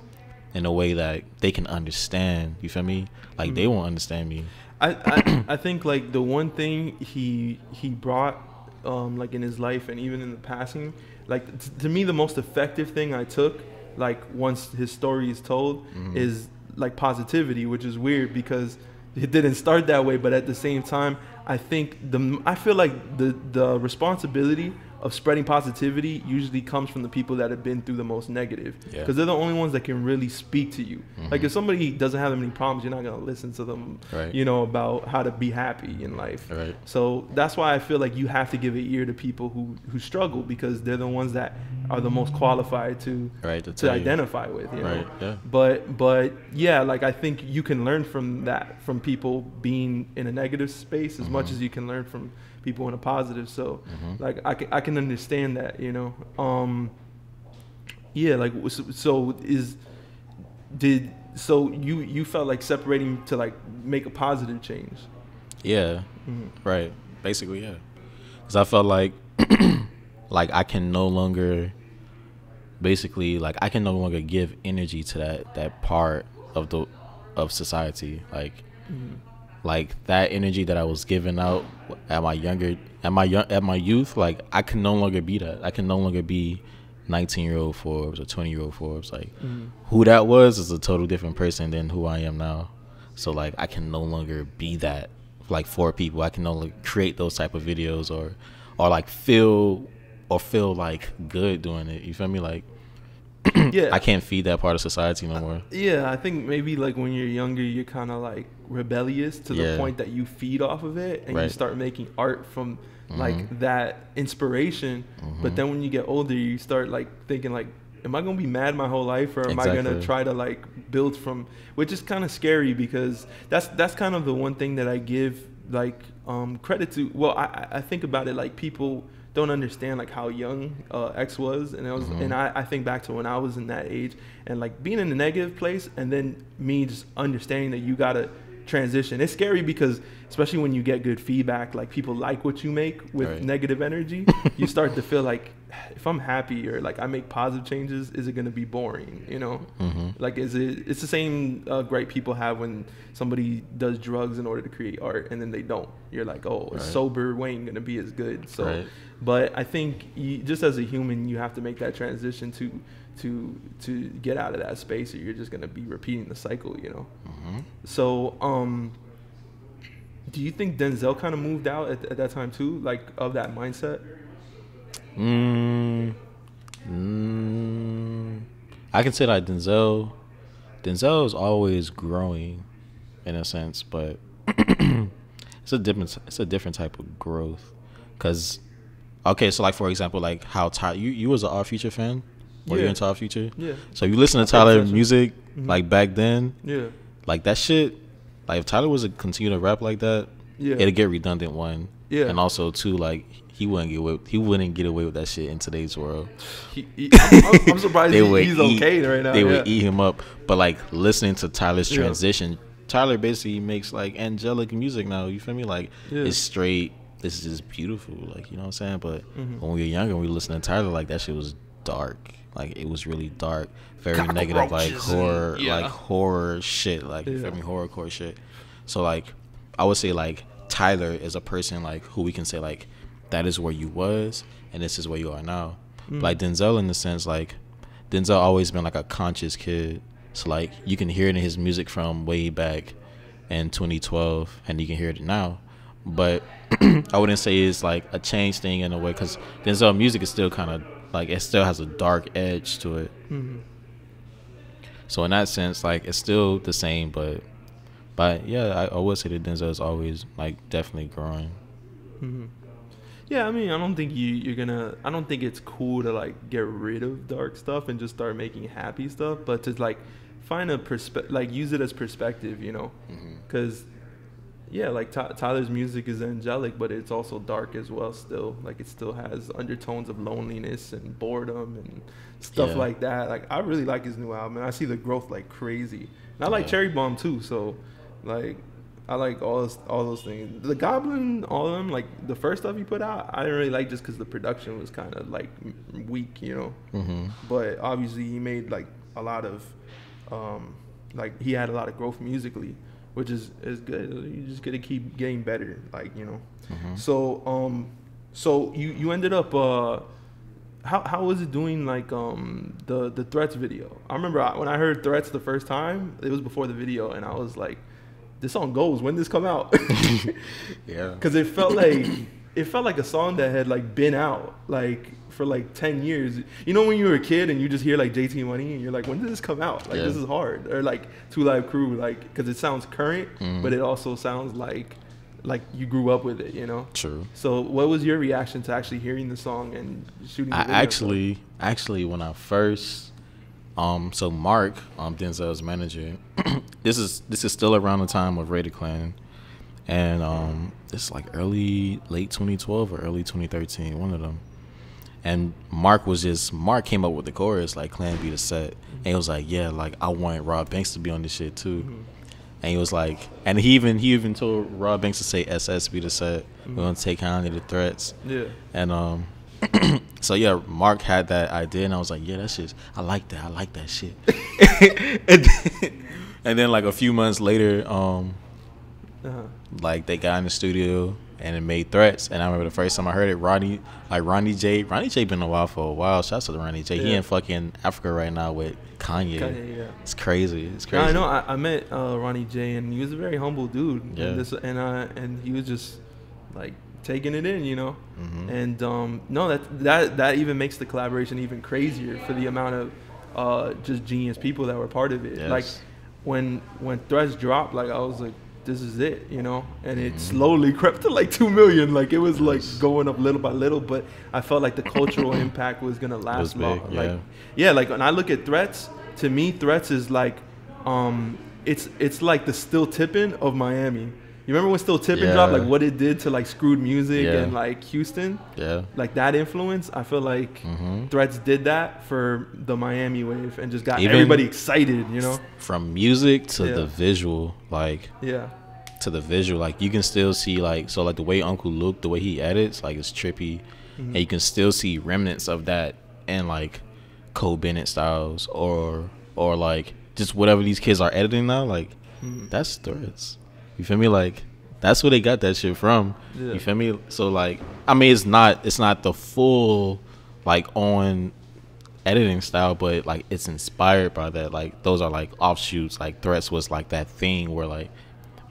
in a way that they can understand. You feel me? Like, they won't understand me. I think like the one thing he brought like in his life and even in the passing, like to me the most effective thing I took, like once his story is told, is like positivity, which is weird because it didn't start that way, but at the same time I feel like the responsibility of spreading positivity usually comes from the people that have been through the most negative, because they're the only ones that can really speak to you. Like, if somebody doesn't have any problems, you're not going to listen to them, you know, about how to be happy in life. So that's why I feel like you have to give an ear to people who struggle, because they're the ones that are the most qualified to identify with, you know. But yeah, like, I think you can learn from that, from people being in a negative space as much as you can learn from people in a positive. So like, I can understand that, you know. Yeah, like, so you felt like separating to like make a positive change. Right, basically, because I felt like like I can no longer basically like I can no longer give energy to that part of society, like like that energy that I was giving out at my youth. Like I can no longer be that. I can no longer be 19-year-old Fxrbes or 20-year-old Fxrbes. Like who that was is a total different person than who I am now. So like I can no longer be that like for people. I can no longer create those type of videos or like feel like good doing it. You feel me? Like yeah, I can't feed that part of society no more. Yeah, I think maybe like when you're younger, you're kind of like rebellious to the point that you feed off of it, and you start making art from like that inspiration. But then when you get older, you start like thinking like, am I gonna be mad my whole life, or am I gonna try to like build from? Which is kind of scary, because that's kind of the one thing that I give like credit to. Well, I think about it like people don't understand like how young X was, and I think back to when I was in that age, and like being in a negative place, and then me just understanding that you gotta transition. It's scary because especially when you get good feedback, like people like what you make with negative energy, you start to feel like, if I'm happy or like I make positive changes, is it going to be boring, you know? Like it's the same gripe people have when somebody does drugs in order to create art and then they don't. You're like, oh, sober Wayne going to be as good. So but I think just as a human, you have to make that transition to get out of that space, or you're just going to be repeating the cycle, you know? So do you think Denzel kind of moved out at that time too, like of that mindset? I can say like Denzel is always growing in a sense, but it's a different type of growth. Cause okay, so like for example, like how you was an Odd Future fan? Were you into Odd Future? Yeah. So you listen to Tyler's music like back then? Yeah. Like that shit, like if Tyler was to continue to rap like that, it'd get redundant, one. Yeah. And also two, like he wouldn't get away with that shit in today's world. I'm surprised he's okay right now. They would eat him up. But like listening to Tyler's transition, Tyler basically makes like angelic music now. You feel me? Like it's straight. This is just beautiful. Like, you know what I'm saying? But when we were younger, we listened to Tyler, like that shit was dark. Like it was really dark, very negative, like horror, like horror shit, like you feel me, horrorcore shit. So like I would say like Tyler is a person like who we can say like that is where you was and this is where you are now. Like Denzel, in the sense like Denzel always been like a conscious kid, so like you can hear it in his music from way back in 2012 and you can hear it now. But I wouldn't say it's like a change thing in a way, because Denzel music is still kind of like, it still has a dark edge to it. So in that sense, like it's still the same, but yeah, I would say that Denzel is always like definitely growing. Yeah, I mean, I don't think I don't think it's cool to like get rid of dark stuff and just start making happy stuff, but to like find a like use it as perspective, you know? Because yeah, like Tyler's music is angelic, but it's also dark as well still. Like it still has undertones of loneliness and boredom and stuff like that. Like I really like his new album, and I see the growth like crazy. And I like Cherry Bomb too, so like I like all those things. The Goblin, all of them, like the first stuff he put out, I didn't really like just because the production was kind of like weak, you know? But obviously he made like a lot of, like he had a lot of growth musically, which is good. You just gotta keep getting better, like, you know. So you ended up how was it doing, like the Threatz video? I remember when I heard Threatz the first time, it was before the video, and I was like, this song goes. When did this come out? Yeah, because it felt like a song that had like been out like for like 10 years. You know, when you were a kid and you just hear like JT Money and you're like, when did this come out? Like this is hard. Or like Two Live Crew, like, because it sounds current, but it also sounds like you grew up with it, you know? True. So what was your reaction to actually hearing the song and shooting the video? Actually when I first so Mark, Denzel's manager, this is still around the time of Rated Klan, and it's like late 2012 or early 2013, one of them. And Mark came up with the chorus, like Klan be the set, and he was like, yeah, like I want Rob Banks to be on this shit too. And he was like, and he even told Rob Banks to say SS be the set. We're gonna take Kanye the Threatz. Yeah. And So yeah, Mark had that idea, and I was like, yeah, that shit. I like that shit. and then like a few months later, like they got in the studio and it made Threatz. And I remember the first time I heard it, Ronnie J been for a while. Shouts out to Ronnie J. Yeah. He in fucking Africa right now with Kanye. Yeah. It's crazy. Yeah, I know. I met Ronnie J, and he was a very humble dude. Yeah. And he was just like taking it in, you know. And no, that even makes the collaboration even crazier for the amount of just genius people that were part of it. Yes. Like when Threatz dropped, like I was like, this is it, you know. And it slowly crept to like 2 million. Like it was like going up little by little, but I felt like the cultural impact was gonna last long. Yeah. Like when I look at Threatz, to me Threatz is like it's like the Still Tippin' of Miami. You remember when Still Tippin' dropped, like what it did to like Screwed Music and like Houston? Yeah. Like that influence, I feel like Threatz did that for the Miami wave and just got everybody excited, you know? From music to the visual, like to the visual, like you can still see like, so like the way Uncle Luke, the way he edits, like it's trippy. And you can still see remnants of that in like Cole Bennett styles or like just whatever these kids are editing now, like that's Threatz. You feel me? Like that's where they got that shit from. Yeah. You feel me? So like, I mean, it's not the full like on editing style, but like it's inspired by that. Like those are like offshoots. Like Threatz was like that thing where like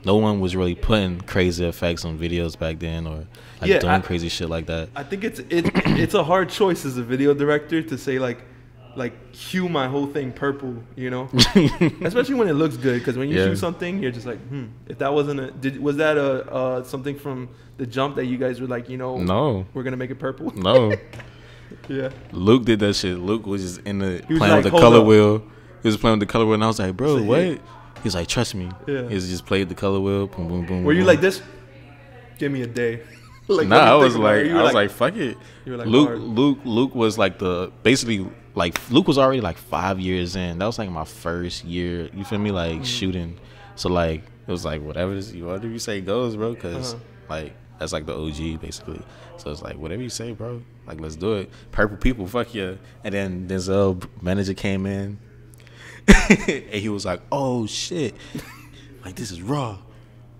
no one was really putting crazy effects on videos back then or like doing crazy shit like that. I think it's a hard choice as a video director to say like hue my whole thing purple, you know. Especially when it looks good, because when you shoot something, you're just like, if that wasn't was that something from the jump that you guys were like, you know, no, we're gonna make it purple? No. Yeah, Luke did that shit. Luke was just playing with the color wheel. He was playing with the color wheel, and I was like, bro, what? He's like, trust me. Yeah, he just played the color wheel. Boom, boom, boom. Were you like this? Give me a day. Like, nah, I was like, fuck it. You were like, Luke was like Luke was already like 5 years in. That was like my first year. You feel me? Like shooting. So like it was like whatever you say goes, bro. Cause like that's like the OG basically. So it's like whatever you say, bro. Like let's do it. Purple people, fuck yeah. And then Denzel manager came in, and he was like, oh shit, like this is raw.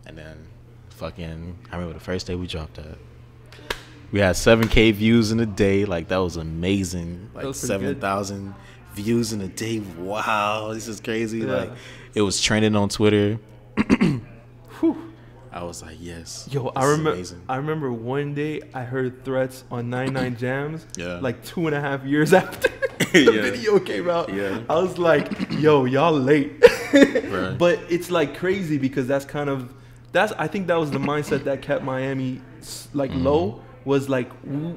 And then I remember the first day we dropped that. We had 7K views in a day. Like that was amazing. Like 7,000 views in a day. Wow, this is crazy. Yeah. Like it was trending on Twitter. I was like, yes. Yo, I remember one day I heard Threatz on 99 Jams. Like 2.5 years after the video came out. Yeah. I was like, yo, y'all late. Right. But it's like crazy because I think that was the mindset that kept Miami like low. Was like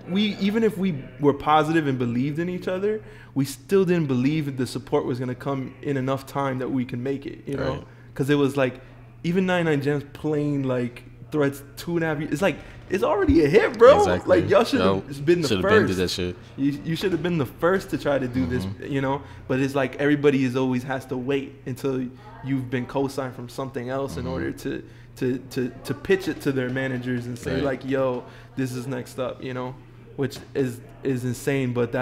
we even if we were positive and believed in each other, we still didn't believe the support was gonna come in enough time that we can make it, you know? Because it was like even 99 Gems playing like Threatz 2.5 years. It's like it's already a hit, bro. Exactly. Like y'all should have been the first. Been to that shit. You should have been the first to try to do this, you know. But it's like everybody always has to wait until you've been co-signed from something else in order to pitch it to their managers and say like, yo, this is next up, you know, which is insane. But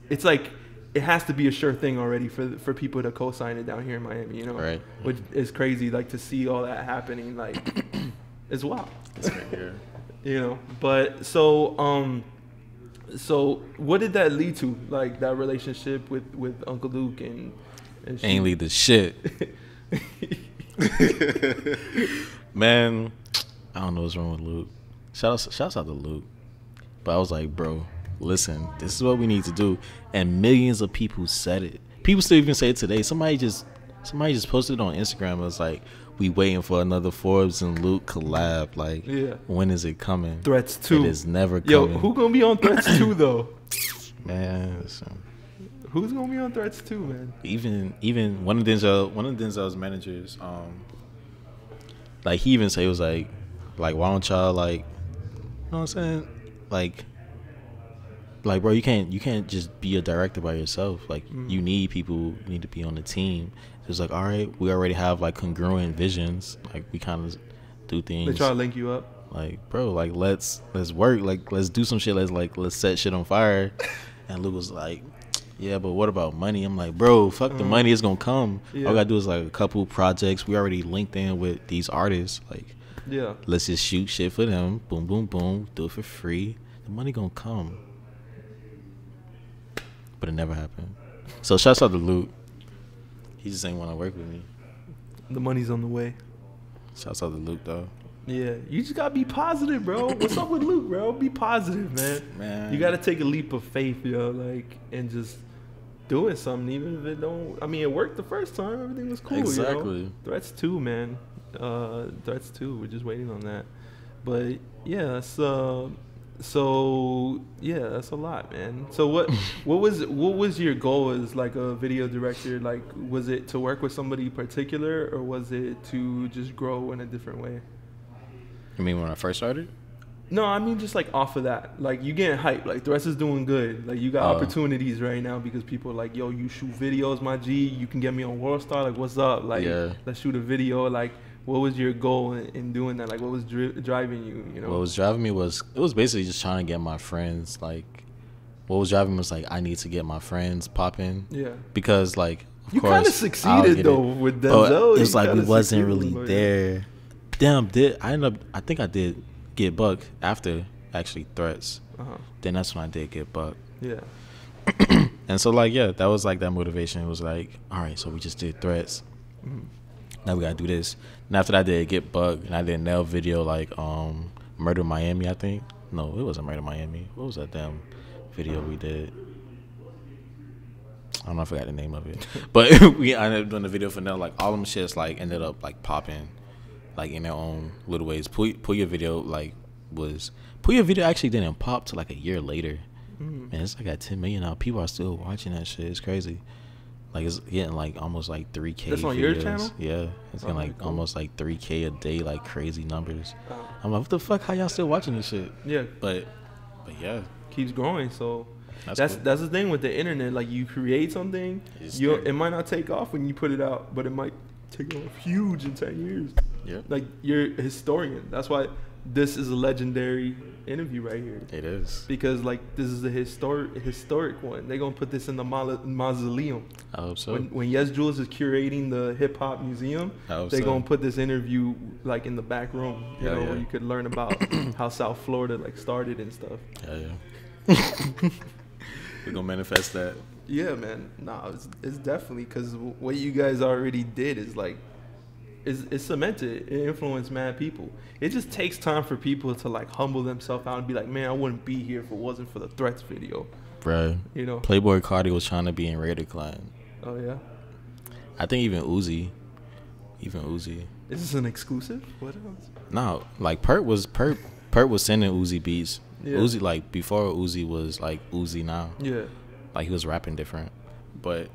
it's like it has to be a sure thing already for people to co-sign it down here in Miami, you know, right? Which is crazy, like to see all that happening, like it's wild. It's right here. You know, but so what did that lead to, like that relationship with Uncle Luke and ain't lead to shit. Man, I don't know what's wrong with Luke. Shouts out to Luke. But I was like, bro, listen, this is what we need to do. And millions of people said it. People still even say it today. Somebody just posted it on Instagram. It was like, we waiting for another Fxrbes and Luke collab. Like, when is it coming? Threatz 2. It is never coming. Yo, who gonna be on Threatz 2 though? Man, listen. Who's gonna be on Threatz 2, man? Even one of Denzel's managers, like he even say it was like why don't y'all like, you know what I'm saying? Like bro, you can't just be a director by yourself. Like you need people, you need to be on the team. It's like, all right, we already have like congruent visions. Like we kind of do things. They try to link you up. Like, bro, like let's work, like let's do some shit, let's set shit on fire. And Luke was like, yeah, but what about money? I'm like, bro, fuck the money, it's gonna come. All I gotta do is like a couple projects. We already linked in with these artists. Like, let's just shoot shit for them. Boom, boom, boom. Do it for free. The money gonna come. But it never happened. So shouts out to Luke. He just ain't want to work with me. The money's on the way. Shouts out to Luke though. Yeah, you just gotta be positive, bro. What's up with Luke, bro? Be positive, man. You gotta take a leap of faith, yo, like, and just doing something, even if it don't. I mean, it worked the first time. Everything was cool. Exactly. You know? Threatz 2, man. Threatz 2. We're just waiting on that. But yeah, so yeah, that's a lot, man. So what was your goal as like a video director? Like, was it to work with somebody particular, or was it to just grow in a different way? You mean when I first started? No, I mean just like off of that. Like, you getting hyped. Like, Threatz is doing good. Like, you got opportunities right now because people are like, yo, you shoot videos, my G. You can get me on Worldstar. Like, what's up? Like, let's shoot a video. Like, what was your goal in doing that? Like, what was driving you, you know? What was driving me was basically just trying to get my friends. Like, what was driving me was like, I need to get my friends popping. Yeah. Because, like, of course, you kind of succeeded, though, with Denzel. It's like we wasn't really there. Damn, I think I did Get Buck after actually Threatz. Then that's when I did Get Buck. Yeah. And so, like, yeah, that was like that motivation. It was like, all right, so we just did Threatz. Now we gotta do this. And after that, I did Get Buck, and I did Nell video, like Murder Miami, I think. No, it wasn't Murder Miami. What was that damn video we did? I don't know, I forgot the name of it. But we ended up doing the video for Nell. Like, all them shits like ended up like popping, like in their own little ways. Pouya video actually didn't pop till like a year later. Man, it's like at 10 million now. People are still watching that shit. It's crazy. Like, it's getting like almost like 3K. That's on videos. Your channel? Yeah, it's getting like cool. Almost like 3K a day, like crazy numbers. I'm like, what the fuck? How y'all still watching this shit? Yeah, but yeah, keeps growing. So that's the thing with the internet. Like, you create something, it might not take off when you put it out, but it might take off huge in 10 years. Yeah, like, you're a historian. That's why this is a legendary interview right here. It is, because like, this is a historic one. They're gonna put this in the mausoleum. I hope so. When Yes Jules is curating the hip hop museum, they're gonna put this interview like in the back room, you know, where you could learn about how South Florida like started and stuff. Yeah. We're gonna manifest that. Yeah, man. Nah, it's definitely, because what you guys already did is like, it's cemented. It influenced mad people. It just takes time for people to like humble themselves out and be like, man, I wouldn't be here if it wasn't for the Threatz video. Bro, you know, Playboi Carti was trying to be in Raider Clan. Oh yeah. I think even Uzi. Is this an exclusive? What else? No, like Purrp was sending Uzi beats. Yeah. Uzi, like, before Uzi was like Uzi now. Yeah. Like, he was rapping different, but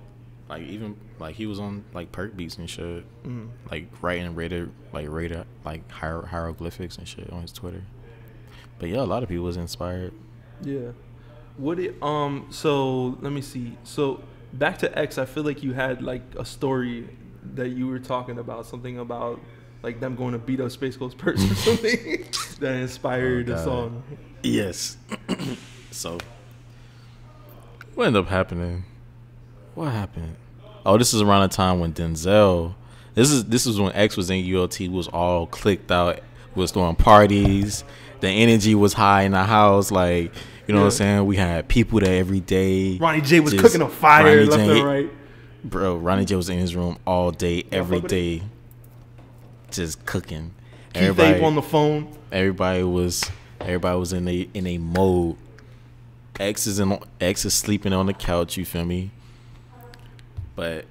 like, even like, he was on like Purrp beats and shit. Like, writing Raider like hieroglyphics and shit on his Twitter. But yeah, a lot of people was inspired. Yeah. So let me see. So back to X, I feel like you had like a story that you were talking about, something about like them going to beat up SpaceGhostPurrp or something that inspired the song. Yes. So what ended up happening? What happened? Oh, this is around the time when Denzel. This is when X was in ULT. Was all clicked out. Was throwing parties. The energy was high in the house. Like, you know what I'm saying? We had people there every day. Ronnie J was cooking a fire left and right. Bro, Ronnie J was in his room all day, every day, just cooking. Keith Ape on the phone. Everybody was in a mode. X is sleeping on the couch. You feel me? But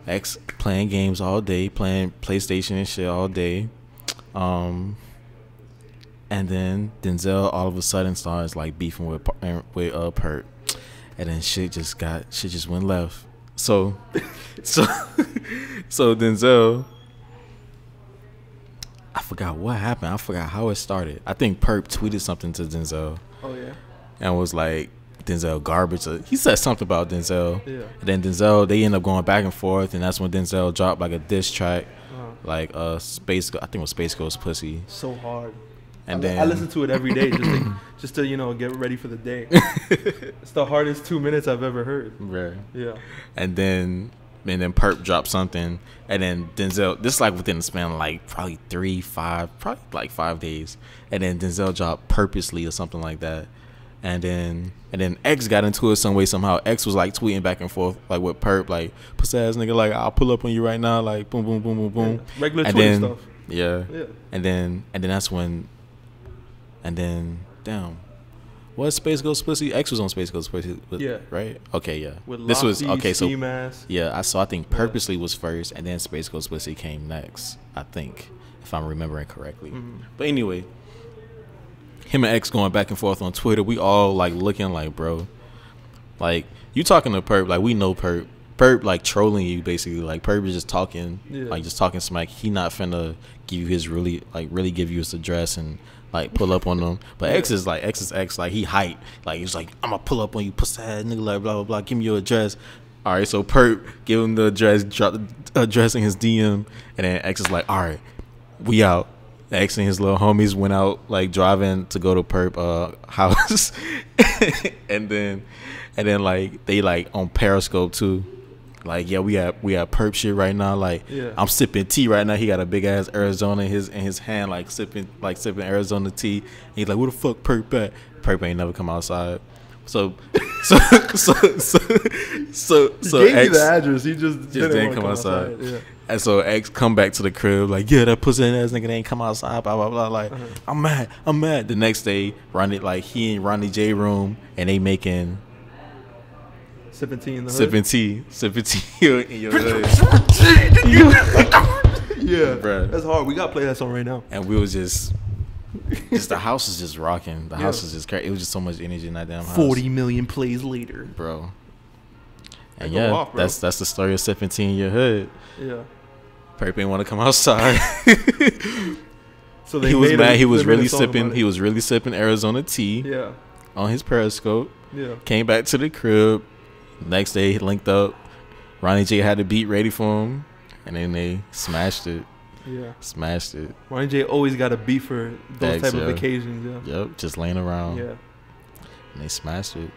X playing games all day, playing PlayStation and shit all day. And then Denzel all of a sudden starts like beefing with Purrp, and then shit just went left. So Denzel, I forgot what happened. I forgot how it started. I think Purrp tweeted something to Denzel. Oh yeah. And was like, Denzel garbage. He said something about Denzel. Yeah. And then Denzel, they end up going back and forth, and that's when Denzel dropped like a diss track, like I think it was Space Ghost Pussy. So hard. And then I listen to it every day just to you know get ready for the day. It's the hardest 2 minutes I've ever heard. Right. Yeah. And then Purrp dropped something, and then Denzel. This is like within the span of like probably 5 days, and then Denzel dropped Purposely or something like that. And then X got into it some way somehow. X was like tweeting back and forth like with Purrp, like pussy ass nigga, like I'll pull up on you right now, like boom boom boom boom boom. Yeah. Regular Twitter stuff. Yeah. And then that's when. And then damn, what Space Ghost Pussy? X was on Space Ghost Pussy. Yeah. Right. Okay. Yeah. With this was Lofty, okay. So Mask. yeah, I think Purposely was first, and then Space Ghost Pussy came next. I think, if I'm remembering correctly. But anyway. Him and X going back and forth on Twitter. We all like looking like, bro, like you talking to Purrp, like we know Purrp like trolling you basically. Like Purrp is just talking, like just talking smack. He not finna give you his really give you his address and like pull up on them. But X is X, like he hype, like he's like I'm gonna pull up on you, pussy ass nigga, like blah blah blah. Give me your address. All right, so Purrp give him the address, drop the address in his DM, and then X is like, all right, we out. X and his little homies went out like driving to go to Purrp house, and then like they like on Periscope too, like yeah we have Purrp shit right now, like I'm sipping tea right now. He got a big ass Arizona in his hand, like sipping Arizona tea. And he's like, where the fuck Purrp at? Purrp ain't never come outside. So he gave X, you the address. He just didn't come outside. Yeah. And so X come back to the crib like, yeah, that pussy ass nigga ain't come outside, blah blah blah. Like I'm mad. The next day, he in Ronnie J room, and they making sipping tea in the hood. Sipping tea in your hood. Yeah, bruh. That's hard. We gotta play that song right now. And we was just the house is just rocking. The house is just crazy. It was just so much energy in that damn house. 40 million plays later, bro. And yeah, off, that's the story of sipping tea in your hood. Yeah. Purrp ain't want to come outside. So he was mad. He was really sipping Arizona tea. Yeah. On his Periscope. Yeah. Came back to the crib. Next day, he linked up. Ronnie J had the beat ready for him, and then they smashed it. Yeah. Smashed it. Ronnie J always got a beat for those type of occasions. Yeah. Yep. Just laying around. Yeah. And they smashed it,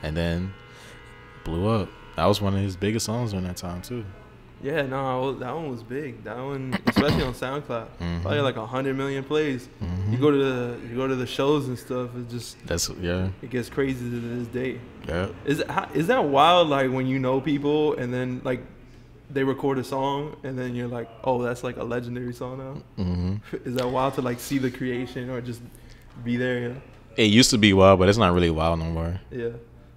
and then blew up. That was one of his biggest songs during that time too. Yeah, no, that one was big. That one, especially on SoundCloud, probably like 100 million plays. You go to the shows and stuff. It just it gets crazy to this day. Yeah, is that wild? Like when you know people and then like they record a song and then you're like, oh, that's like a legendary song now. Is that wild to like see the creation or just be there? You know? It used to be wild, but it's not really wild no more. Yeah.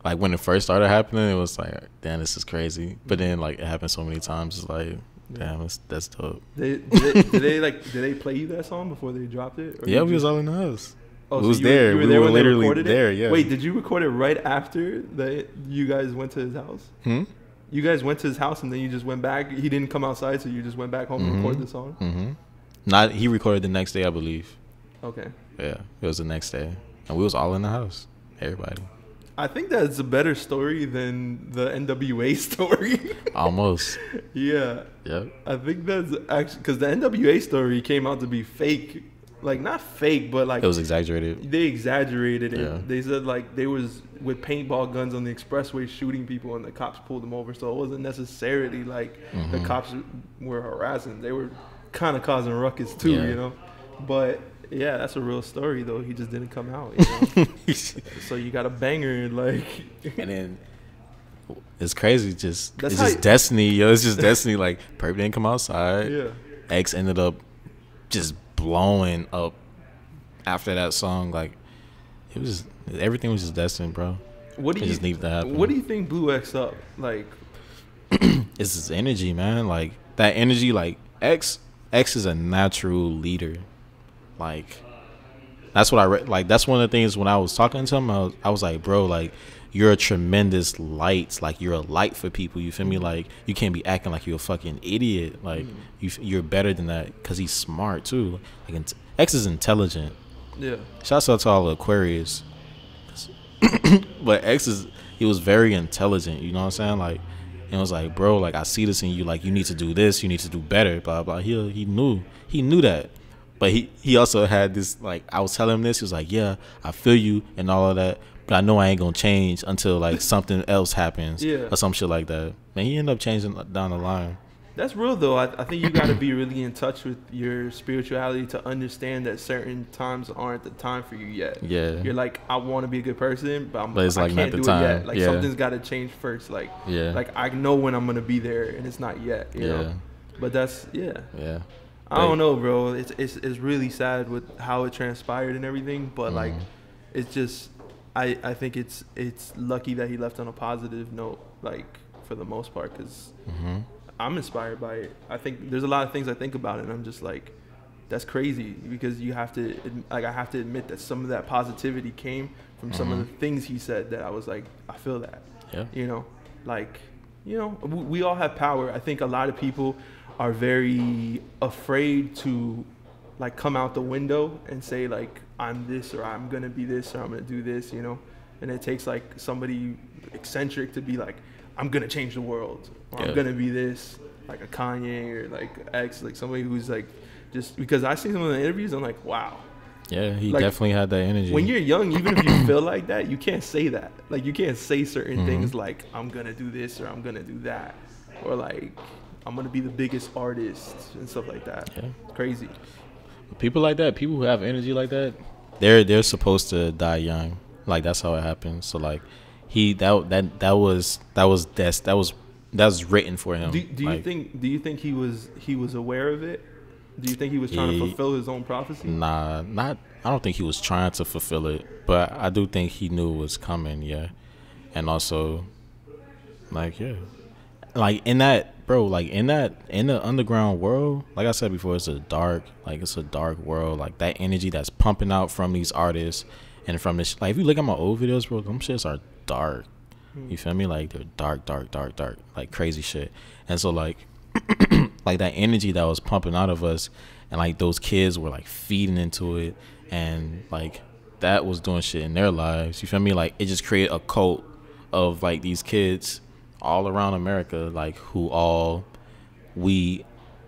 Like when it first started happening, it was like, damn, this is crazy. But then like it happened so many times, it's like, damn, that's dope. Did they play you that song before they dropped it? Yeah, we was all in the house. Oh, it so was there. You were there when they literally recorded there. it? Yeah. Wait, did you record it right after that? You guys went to his house. You guys went to his house and then you just went back. He didn't come outside, so you just went back home and recorded the song. Not he recorded the next day, I believe. Okay. Yeah, it was the next day, and we was all in the house. Everybody. I think that's a better story than the NWA story. Almost. Yeah. Yep. I think that's actually because the NWA story came out to be fake. Like not fake, but like it was exaggerated. They exaggerated it. Yeah. They said like they was with paintball guns on the expressway shooting people, and the cops pulled them over. So it wasn't necessarily like the cops were harassing. They were kind of causing ruckus too, you know. But yeah, that's a real story though. He just didn't come out, you know. So you got a banger like. And then it's crazy. It's just destiny, yo. It's just destiny. Like Purrp didn't come outside. Yeah. X ended up just blowing up after that song. Like it was, everything was just destined, bro. It just needed to happen. What do you think blew X up? Like, it's his energy, man. Like that energy. Like X is a natural leader. Like that's what I read. Like that's one of the things when I was talking to him, I was like, bro, like you're a tremendous light. Like you're a light for people. You feel me? Like you can't be acting like you're a fucking idiot. Like you're better than that because he's smart too. Like X is intelligent. Yeah. Shouts out to all the Aquarius. But he was very intelligent. You know what I'm saying? Like, and it was like, bro, like I see this in you. Like you need to do this. You need to do better. Blah blah. He knew that. But he also had this, like, I was telling him this. He was like, yeah, I feel you and all of that. But I know I ain't going to change until, like, something else happens or some shit like that. Man, he ended up changing down the line. That's real, though. I think you got to be really in touch with your spirituality to understand that certain times aren't the time for you yet. Yeah. You're like, I want to be a good person, but it's like I can't do it yet. Like, something's got to change first. Like, like, I know when I'm going to be there, and it's not yet, you know? But that's, Yeah. I don't know, bro. It's really sad with how it transpired and everything, but, like, it's just, I think it's lucky that he left on a positive note, like, for the most part, because I'm inspired by it. I think there's a lot of things I think about it, and I'm just like, that's crazy, because you have to, like, I have to admit that some of that positivity came from some of the things he said that I was like, I feel that. You know, like, you know, we all have power. I think a lot of people are very afraid to, like, come out the window and say, like, I'm this, or I'm gonna be this, or I'm gonna do this, you know. And it takes, like, somebody eccentric to be like, I'm gonna change the world, or I'm gonna be this, like a Kanye or like X, like somebody who's like, just because I see some of the interviews, I'm like, wow. Yeah, he like, definitely had that energy. When you're young, even if you feel like that, you can't say that. Like, you can't say certain things like, I'm gonna do this, or I'm gonna do that, or like, I'm gonna be the biggest artist and stuff like that. It's crazy. People like that, people who have energy like that, they're supposed to die young. Like, that's how it happens. So like, that was written for him. Do you think he was aware of it? Do you think he was trying to fulfill his own prophecy? Nah, I don't think he was trying to fulfill it, but I do think he knew it was coming. Yeah, and also, like, like in that, bro, like in the underground world, like I said before, it's a dark world. Like, that energy that's pumping out from these artists and from this, like, if you look at my old videos, bro, them shits are dark. You feel me? Like, they're dark, like crazy shit. And so, like, like that energy that was pumping out of us, and like those kids were like feeding into it, and like that was doing shit in their lives. You feel me? Like, it just created a cult of like these kids all around America, like, who all we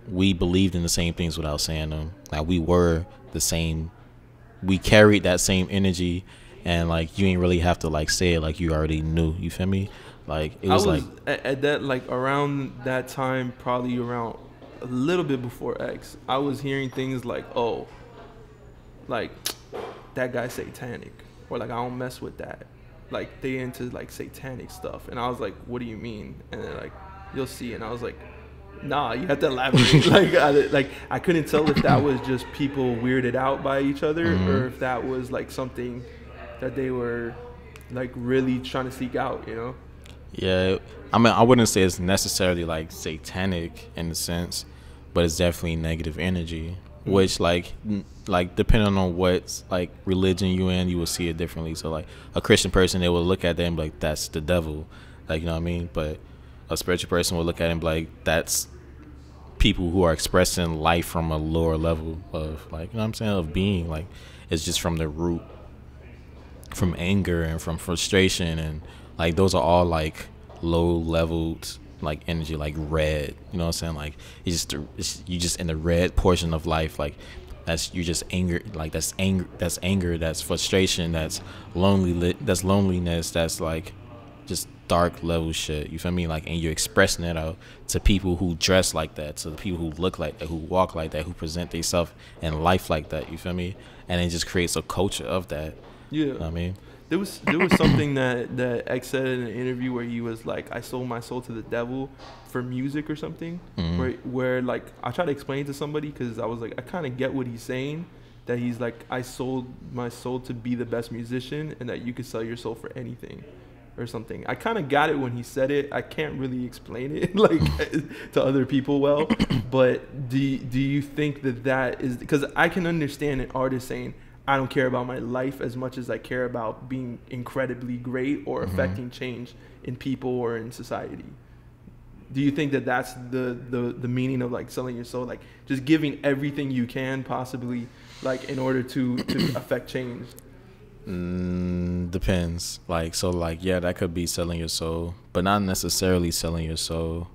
believed in the same things without saying them. Like, we were the same. We carried that same energy. And like, you ain't really have to like say it, like you already knew. You feel me? Like, it was like at that, like, around that time, probably around a little bit before X, I was hearing things like, oh, like, that guy's satanic, or like, I don't mess with that. Like, they into like satanic stuff, and I was like, what do you mean? And they're like, you'll see. And I was like, nah, you have to elaborate. I couldn't tell if that was just people weirded out by each other, or if that was like something that they were like really trying to seek out, you know? Yeah, I mean, I wouldn't say it's necessarily like satanic in the sense, but it's definitely negative energy, which like depending on what like religion you in, you will see it differently. So like, a Christian person, they will look at them and be like, that's the devil, like, you know what I mean? But a spiritual person will look at it and be like, that's people who are expressing life from a lower level of, like, you know what I'm saying, of being. Like, it's just from the root, from anger and from frustration, and like, those are all like low leveled like energy, like red, you know what I'm saying? Like, you just in the red portion of life. Like, that's, you just anger, like, that's anger, that's frustration, that's loneliness, that's like just dark level shit. You feel me? Like, and you're expressing it out to people who dress like that, to the people who look like that, who walk like that, who present themselves in life like that. You feel me? And it just creates a culture of that. Yeah, you know what I mean, there was something that X said in an interview where he was like, I sold my soul to the devil for music or something. Where like, I tried to explain to somebody, because I was like, I kind of get what he's saying, that he's like, I sold my soul to be the best musician, and that you could sell your soul for anything or something. I kind of got it when he said it. I can't really explain it like to other people well, but do you think that is, because I can understand an artist saying, I don't care about my life as much as I care about being incredibly great or affecting change in people or in society. Do you think that that's the meaning of like selling your soul, like just giving everything you can possibly, like, in order to affect change? Depends. Like, so like, yeah, that could be selling your soul, but not necessarily selling your soul.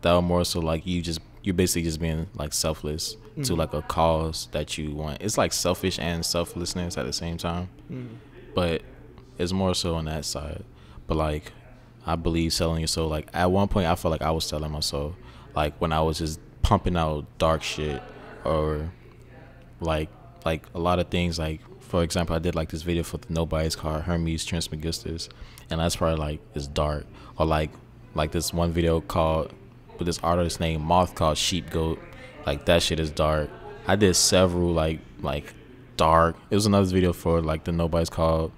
That would more so like, you you're basically just being like selfless to like a cause that you want. It's like selfish and selflessness at the same time, but it's more so on that side. But like, I believe selling your soul. Like at one point, I felt like I was selling my soul. Like when I was just pumping out dark shit, or like a lot of things. Like for example, I did like this video for the Nobody's called Hermes Trismegistus, and that's probably like it's dark. Or like this one video called with this artist named Moth called Sheep Goat. Like that shit is dark. I did several like dark. It was another video for like the Nobody's called,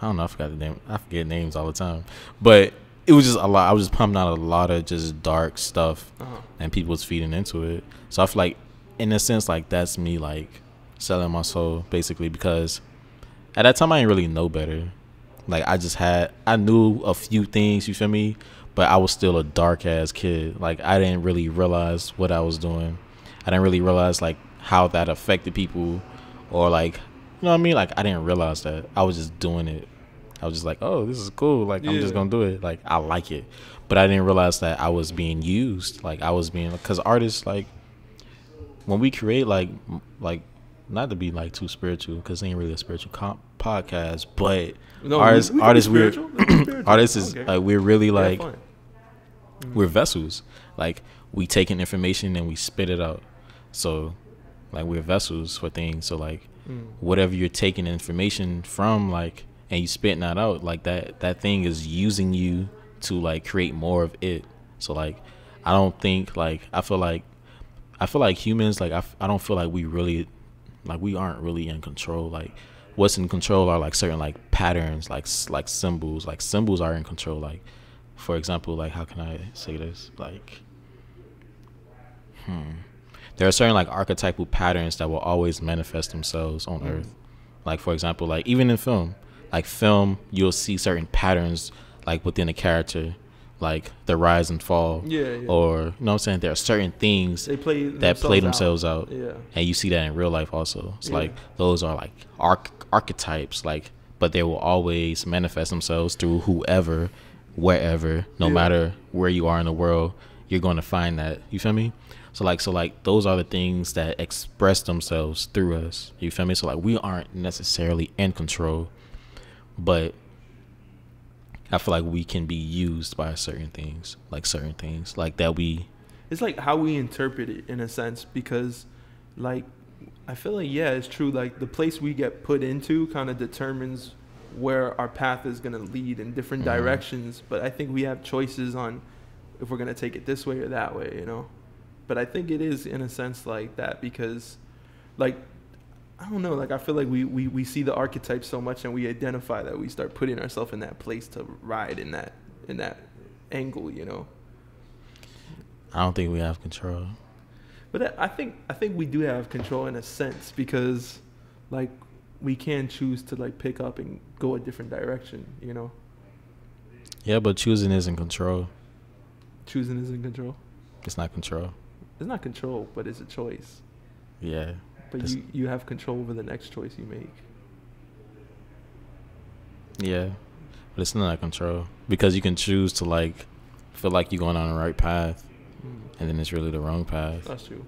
I don't know, I forgot the name. I forget names all the time. But it was just a lot. I was just pumping out a lot of just dark stuff, and people was feeding into it. So I feel like, in a sense, like that's me like selling my soul, basically, because at that time I didn't really know better. Like I knew a few things, you feel me? But I was still a dark ass kid. Like I didn't really realize what I was doing. I didn't really realize like how that affected people, or like, you know what I mean? Like I didn't realize that. I was just doing it. I was just like, oh, this is cool. Like I'm just gonna do it. Like I like it. But I didn't realize that I was being used. Like I was being, because artists, like when we create, like not to be like too spiritual, because it ain't really a spiritual podcast, but no, artists is okay. Like we're really like we're vessels. Like we taking information and we spit it out. So like we're vessels for things. So like whatever you're taking information from, like, and you spitting that out, like that thing is using you to like create more of it. So like I don't think, like I feel like humans, like I don't feel like we really, like we aren't really in control. Like what's in control are like certain like patterns, like symbols. Like symbols are in control. Like for example, like how can I say this? Like there are certain like archetypal patterns that will always manifest themselves on Earth. Like for example, like even in film, you'll see certain patterns like within a character, like the rise and fall, or you know what I'm saying, there are certain things that play themselves out, and you see that in real life also. It's like those are like archetypes, like, but they will always manifest themselves through whoever, wherever, no matter where you are in the world, you're going to find that. You feel me? So like those are the things that express themselves through us. You feel me? So like we aren't necessarily in control, but I feel like we can be used by certain things like that we. It's like how we interpret it in a sense, because like I feel like it's true. Like the place we get put into kind of determines where our path is gonna lead in different directions. But I think we have choices on if we're gonna take it this way or that way, you know. But I think it is in a sense like that, because like I don't know, like I feel like we see the archetypes so much and we identify that we start putting ourselves in that place to ride in that angle, you know. I don't think we have control. But I think we do have control in a sense, because like we can choose to like pick up and go a different direction, you know. Yeah, but choosing isn't control. Choosing isn't control? It's not control. It's not control, but it's a choice. Yeah. But you have control over the next choice you make. Yeah. But it's not control, because you can choose to like feel like you're going on the right path, and then it's really the wrong path. That's true.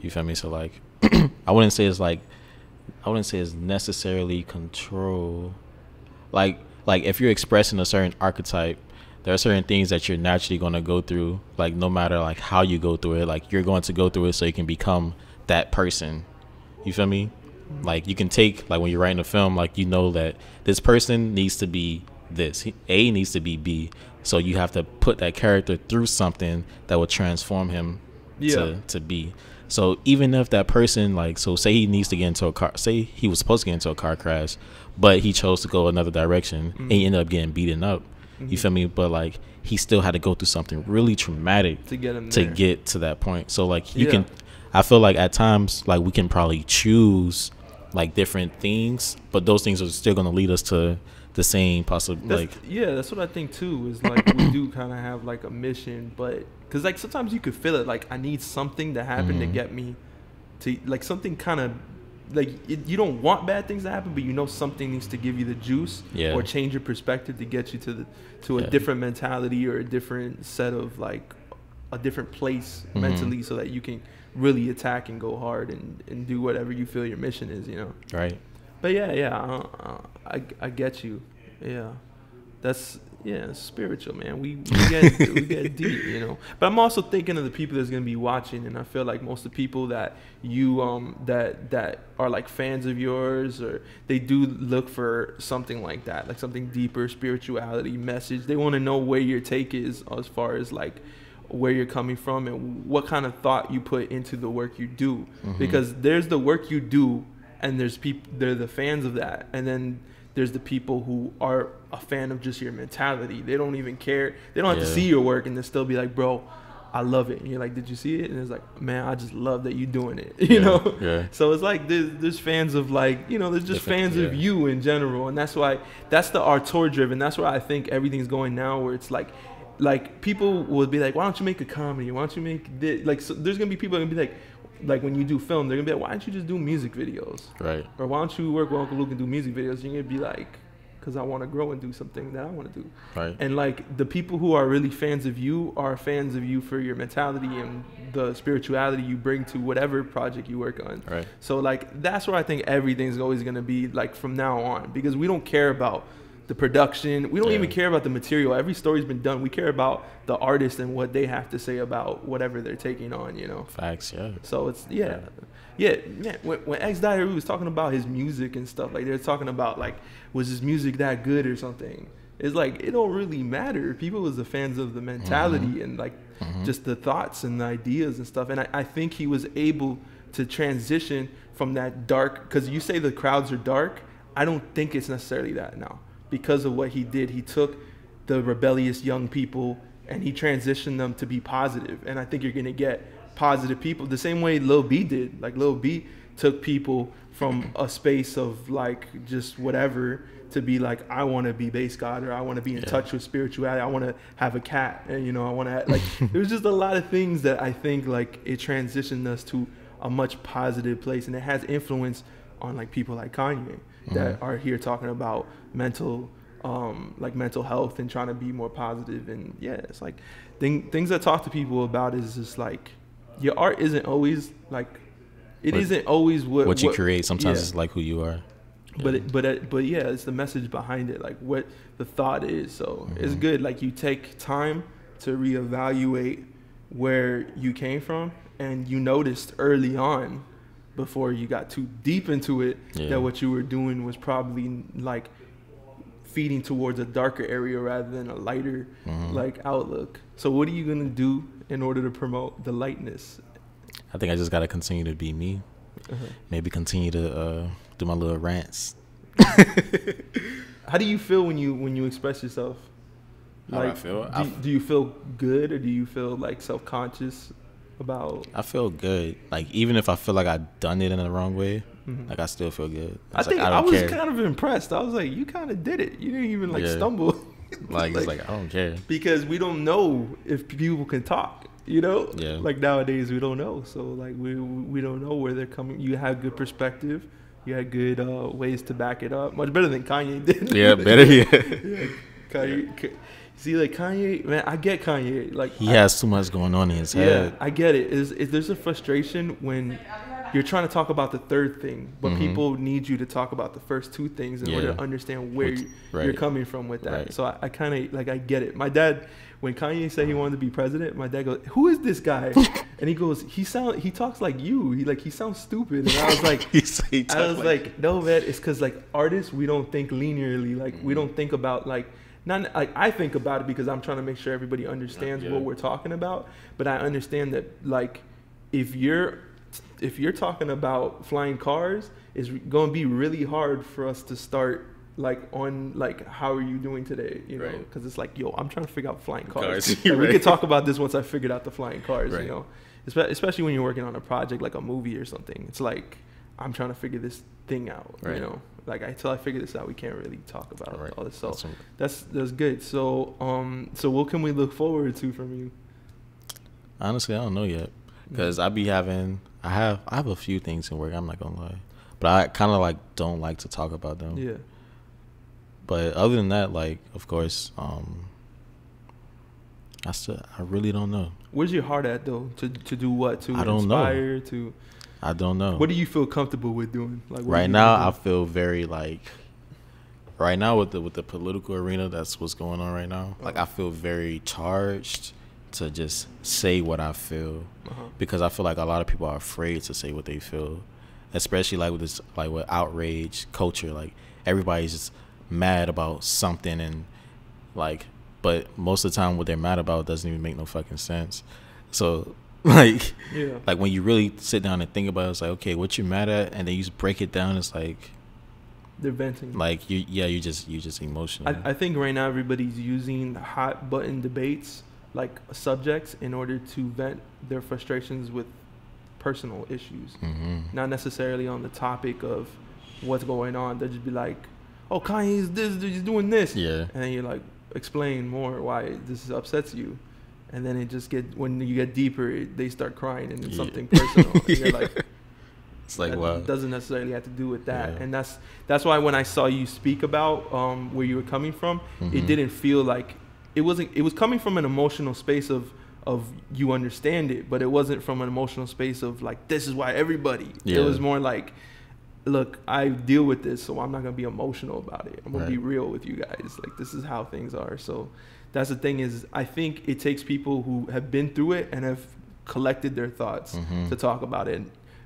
You feel me? So like I wouldn't say it's necessarily control. Like if you're expressing a certain archetype, there are certain things that you're naturally going to go through, like no matter like how you go through it, like you're going to go through it so you can become that person. You feel me? Like you can take, like when you're writing a film, like you know that this person needs to be this, A needs to be B, so you have to put that character through something that will transform him to B. So even if that person, like, so say he needs to get into a car, say he was supposed to get into a car crash, but he chose to go another direction, and he ended up getting beaten up. You feel me? But like he still had to go through something really traumatic to get him to get to that point. So like you can, I feel like at times like we can probably choose like different things, but those things are still going to lead us to the same possible. Like that's what I think too, is like we do kind of have like a mission, but because like sometimes you could feel it, like I need something to happen to get me to like something kind of like you don't want bad things to happen, but you know something needs to give you the juice or change your perspective to get you to a different mentality or a different set of like a different place mentally, so that you can really attack and go hard and do whatever you feel your mission is, you know. Right. But I get you. Yeah, that's spiritual, man. We get deep, you know. But I'm also thinking of the people that's gonna be watching, and I feel like most of the people that you that are like fans of yours, or they do look for something like that, like something deeper, spirituality, message. They want to know where your take is as far as like where you're coming from and what kind of thought you put into the work you do, because there's the work you do, and there's people, they're the fans of that, and then there's the people who are a fan of just your mentality. They don't even care. They don't have to see your work, and they'll still be like, bro, I love it. And you're like, did you see it? And it's like, man, I just love that you're doing it, you know? Yeah. So it's like there's fans of like, you know, there's just fans of you in general. And that's why, that's the auteur driven. That's why I think everything's going now, where it's like people would be like, why don't you make a comedy? Why don't you make this? Like, so there's going to be people that are going to be like when you do film, they're going to be like, why don't you just do music videos? Right. Or why don't you work with Uncle Luke and do music videos? You're going to be like, because I want to grow and do something that I want to do. Right. And like the people who are really fans of you are fans of you for your mentality and the spirituality you bring to whatever project you work on. Right. So like that's where I think everything's always going to be like from now on, because we don't care about the production. We don't even care about the material. Every story's been done. We care about the artist and what they have to say about whatever they're taking on, you know. Facts, yeah. So it's man. When X died, he was talking about his music and stuff. Like they're talking about like, was his music that good or something? It's like it don't really matter. People was the fans of the mentality and like just the thoughts and the ideas and stuff. And I think he was able to transition from that dark, because you say the crowds are dark. I don't think it's necessarily that now. Because of what he did, he took the rebellious young people and he transitioned them to be positive. And I think you're going to get positive people the same way Lil B did. Like Lil B took people from a space of like just whatever to be like, I want to be bass god, or I want to be in touch with spirituality. I want to have a cat, and you know, I want to like, it was just a lot of things that I think like it transitioned us to a much positive place. And it has influence on like people like Kanye that are here talking about mental health and trying to be more positive. And it's like things I talk to people about is just like, your art isn't always like, isn't always what you create. Sometimes it's like who you are. But it's the message behind it, like what the thought is. So it's good. Like you take time to reevaluate where you came from, and you noticed early on, before you got too deep into it, that what you were doing was probably like feeding towards a darker area rather than a lighter like outlook. So what are you gonna do in order to promote the lightness? I think I just gotta continue to be me. Maybe continue to do my little rants. How do you feel when you express yourself? Like, how do I feel? Do you feel good, or do you feel like self-conscious about? I feel good. Like even if I feel like I've done it in the wrong way, like I still feel good. I think I was kind of impressed. I was like, you kind of did it. You didn't even like stumble. Like it's like I don't care, because we don't know if people can talk. You know, like nowadays we don't know. So like we don't know where they're coming. You have good perspective. You had good ways to back it up. Much better than Kanye did. Yeah, better. Kanye. See, like Kanye, man, I get Kanye. Like he has too much going on in his head. I get it. There's a frustration when you're trying to talk about the third thing, but people need you to talk about the first two things in order to understand where you're coming from with that. So I kind of like, I get it. My dad, when Kanye said he wanted to be president, my dad goes, "Who is this guy?" And he goes, "He talks like you. He sounds stupid." And I was like, "No, man, it's because like artists, we don't think linearly. Like we don't think about like." Not like I think about it because I'm trying to make sure everybody understands what we're talking about. But I understand that like if you're talking about flying cars, it's going to be really hard for us to start like on like how are you doing today, you know? Because it's like, yo, I'm trying to figure out flying cars. Like, we could talk about this once I figured out the flying cars, you know. Especially when you're working on a project like a movie or something. It's like I'm trying to figure this thing out, you know. Like until I figure this out, we can't really talk about all this. So that's good. So what can we look forward to from you? Honestly, I don't know yet, because I have a few things in work. I'm not gonna lie, but I kind of like don't like to talk about them. Yeah. But other than that, like of course, I really don't know. Where's your heart at though? To do what? To I don't inspire? know. To I don't know. What do you feel comfortable with doing? Like right now, I feel very like. Right now, with the political arena, that's what's going on right now. Like, I feel very charged to just say what I feel, because I feel like a lot of people are afraid to say what they feel, especially like with this, like with outrage culture. Like, everybody's just mad about something, and like, but most of the time, what they're mad about doesn't even make no fucking sense. So, like, like when you really sit down and think about it, it's like, okay, what you mad at, and then you just break it down. It's like. They're venting. Like you're just emotional. I think right now everybody's using hot button debates like subjects in order to vent their frustrations with personal issues, not necessarily on the topic of what's going on. They'll just be like, "Oh, Kanye's this, he's doing this," and then you're like, explain more why this upsets you, and then it just when you get deeper, they start crying and it's something personal. And you're like. It's like, wow. It doesn't necessarily have to do with that. And that's why when I saw you speak about where you were coming from, it didn't feel like it was coming from an emotional space of you understand it, but it wasn't from an emotional space of like, this is why everybody. It was more like, look, I deal with this, so I'm not gonna be emotional about it. I'm gonna be real with you guys. Like, this is how things are. So that's the thing, is I think it takes people who have been through it and have collected their thoughts to talk about it.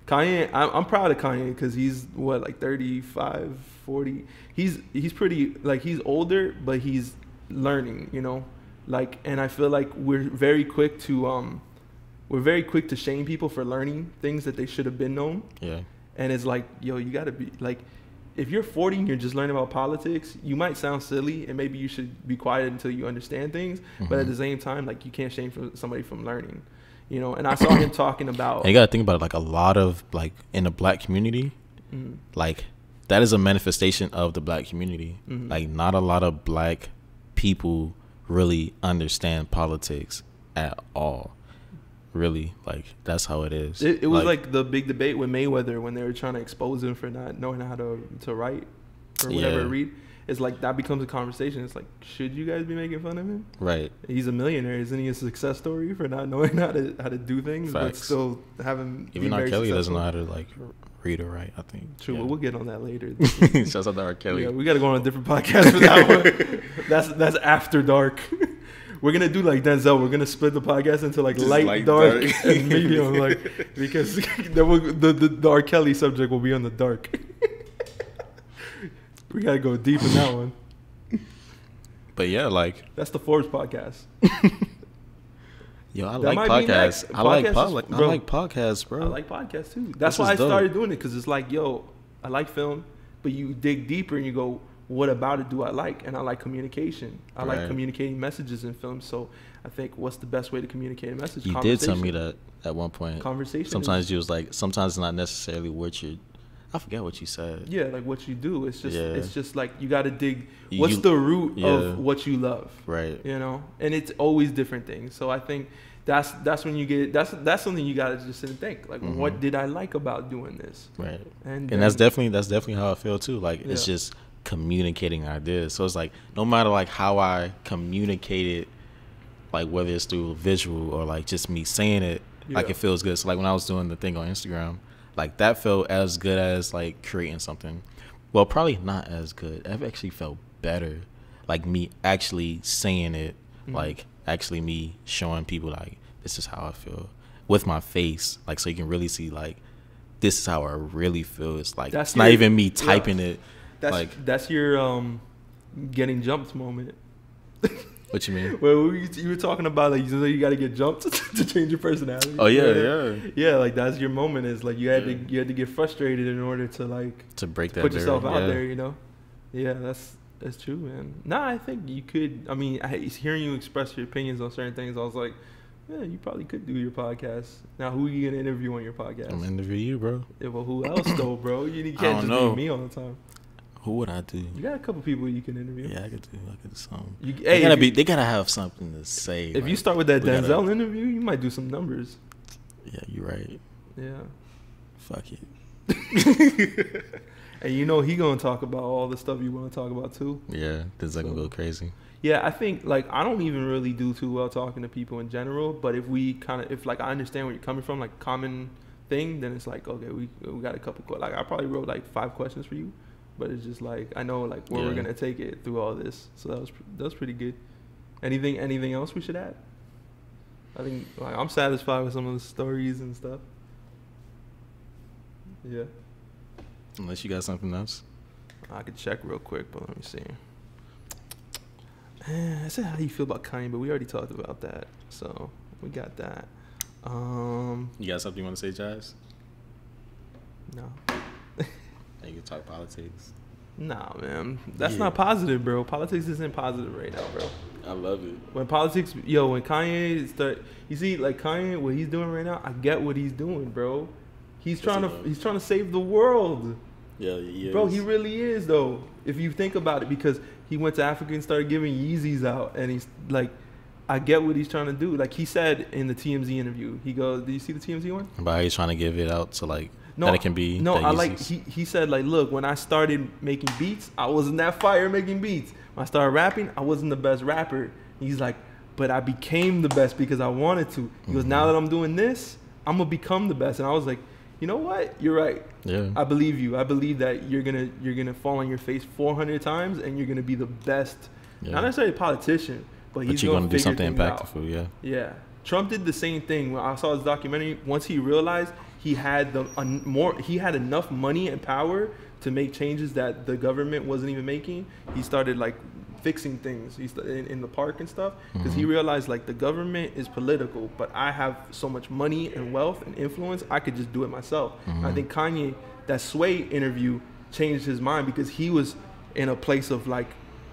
Kanye, I'm proud of Kanye because he's what, like 35, 40. He's pretty, like, he's older, but he's learning, you know, like, and I feel like we're very quick to shame people for learning things that they should have been known. And it's like, yo, you gotta be like, if you're 40 and you're just learning about politics, you might sound silly and maybe you should be quiet until you understand things. But at the same time, like, you can't shame somebody from learning. You know, and I saw him talking about. And you gotta think about it, like a lot of, like, in the black community, like, that is a manifestation of the black community. Like, not a lot of black people really understand politics at all. Really, like, that's how it is. It was like the big debate with Mayweather when they were trying to expose him for not knowing how to write or whatever, read. It's like that becomes a conversation. It's like, should you guys be making fun of him? Right. He's a millionaire. Isn't he a success story for not knowing how to do things, but still having? Even R. Kelly doesn't know how to, like, read or write, I think. True. Well, we'll get on that later. Shouts out to R. Kelly. Yeah, we got to go on a different podcast for that one. That's after dark. We're gonna do like Denzel. We're gonna split the podcast into like light, dark, and medium, like, because the R. Kelly subject will be on the dark. We gotta go deep in that one. But yeah, like, that's the Fxrbes podcast. Yo, I like podcasts. I like podcasts, bro. I like podcasts too. That's why I started doing it, because it's like, yo, I like film, but you dig deeper and you go, what about it do I like? And I like communication. I like communicating messages in film. So I think, what's the best way to communicate a message? You did tell me that at one point. Conversation. Sometimes you was like, sometimes it's not necessarily what you're. I forget what you said. Yeah, like what you do. It's just like, you got to dig. What's the root of what you love? Right. You know, and it's always different things. So I think that's when you get that's something you got to just sit and think, like, what did I like about doing this? Right. And that's definitely how I feel too. Like, it's just communicating ideas. So it's like, no matter like how I communicate it, like whether it's through visual or like just me saying it, like, it feels good. So like when I was doing the thing on Instagram, like, that felt as good as like creating something. Well, probably not as good. It actually felt better, like me actually saying it, like actually me showing people like, this is how I feel with my face, like, so you can really see like, this is how I really feel. It's like, it's not even me typing it. That's your getting jumped moment. What you mean? Well, you were talking about, like, you got to get jumped to change your personality. Oh yeah. Like, that's your moment. Is like, you had to get frustrated in order to, like, to break that, put yourself out there. You know. Yeah, that's true, man. Nah, I think you could. I mean, hearing you express your opinions on certain things, I was like, yeah, you probably could do your podcast. Now, who are you gonna interview on your podcast? I'm gonna interview you, bro. Yeah, well, who else though, bro? You can't just be me all the time. Who would I do? You got a couple people you can interview. Yeah, I could do something. They gotta have something to say. If you start with that Denzel interview, you might do some numbers. Yeah, you're right. Yeah. Fuck it. And you know he gonna talk about all the stuff you want to talk about too. Yeah, this is gonna go crazy. Yeah, I think like I don't even really do too well talking to people in general. But if like I understand where you're coming from, like common thing, then it's like okay, we got a couple. Like I probably wrote like 5 questions for you, but it's just like I know like where we're gonna take it through all this. So that was pretty good. Anything else we should add? I think like I'm satisfied with some of the stories and stuff. Yeah. Unless you got something else. I could check real quick, but let me see. I said how you feel about Kanye, but we already talked about that. So we got that. You got something you want to say, Jazz? No. You can talk politics. Nah, man. That's not positive, bro. Politics isn't positive right now, bro. I love it. When Kanye you see, like Kanye, what he's doing right now, I get what he's doing, bro. He's trying to save the world. Yeah, he is. Bro, he really is, though. If you think about it, because he went to Africa and started giving Yeezys out, and he's like, I get what he's trying to do. Like he said in the TMZ interview, he goes, "Did you see the TMZ one?" About how he's trying to give it out to like that it can be. No, he said like, look, when I started making beats, I wasn't that fire making beats. When I started rapping, I wasn't the best rapper. He's like, but I became the best because I wanted to. He goes, now that I'm doing this, I'm gonna become the best. And I was like, you know what? You're right. Yeah. I believe you. I believe that you're gonna fall on your face 400 times and you're gonna be the best. Yeah. Not necessarily a politician, but he's gonna do something impactful. Yeah. Yeah. Trump did the same thing. When I saw his documentary, once he realized he had enough money and power to make changes that the government wasn't even making, he started like fixing things in the park and stuff, because he realized like the government is political, but I have so much money and wealth and influence, I could just do it myself. I think Kanye, that Sway interview changed his mind, because he was in a place of like,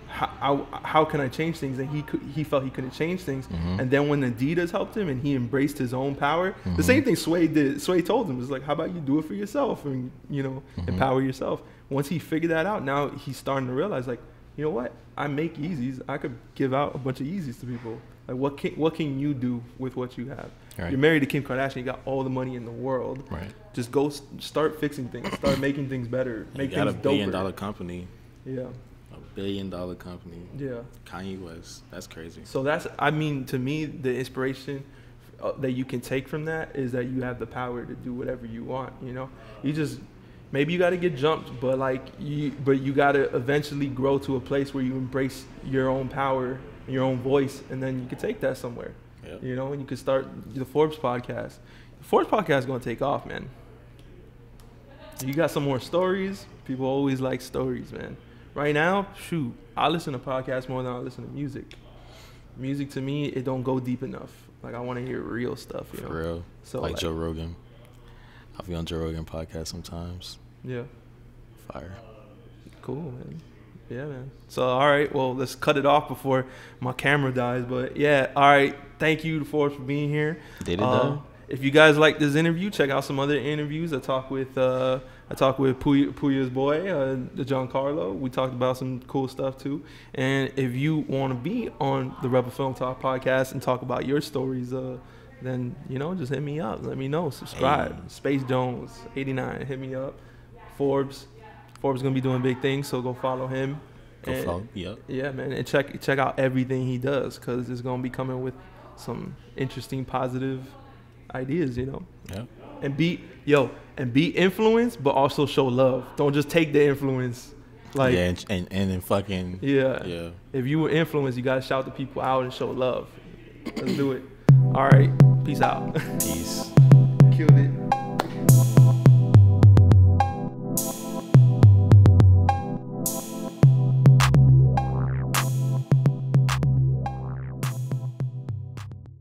how can I change things? And he felt he couldn't change things. And then when Adidas helped him and he embraced his own power, the same thing Sway did. Sway told him, it's like, how about you do it for yourself and, you know, empower yourself. Once he figured that out, now he's starting to realize like, you know what? I make Yeezys. I could give out a bunch of Yeezys to people. Like, what can you do with what you have? Right. You're married to Kim Kardashian. You got all the money in the world. Right. Just go start fixing things. Start making things better. Make things doper. $1 billion company. Yeah. $1 billion company. Yeah. Kanye West. That's crazy. So that's, I mean, to me, the inspiration that you can take from that is that you have the power to do whatever you want. You know, you just. Maybe you got to get jumped, but you got to eventually grow to a place where you embrace your own power and your own voice, and then you can take that somewhere. Yep. You know, and you can start the Fxrbes podcast. The Fxrbes podcast is going to take off, man. You got some more stories. People always like stories, man. Right now, shoot, I listen to podcasts more than I listen to music. Music to me, it don't go deep enough. Like, I want to hear real stuff. You know? For real. So like Joe Rogan. I'll be on Joe Rogan podcast sometimes. Yeah. Fire. Cool, man. Yeah, man. So, all right. Well, let's cut it off before my camera dies. But, yeah. All right. Thank you, Fxrbes, for being here. Did it, though? If you guys like this interview, check out some other interviews. I talked with Pouya's boy, Giancarlo. We talked about some cool stuff, too. And if you want to be on the RebelFilmTalk podcast and talk about your stories, then, you know, just hit me up. Let me know. Subscribe. Hey. Space Jones 89. Hit me up. Fxrbes going to be doing big things, so go follow him. Go follow. Yep. Yeah, man. And check out everything he does, because it's going to be coming with some interesting, positive ideas, you know. Yeah. And be influenced, but also show love. Don't just take the influence. Like, yeah, and then fucking. Yeah. If you were influenced, you got to shout the people out and show love. Let's do it. All right. Peace out. Peace. Killed it.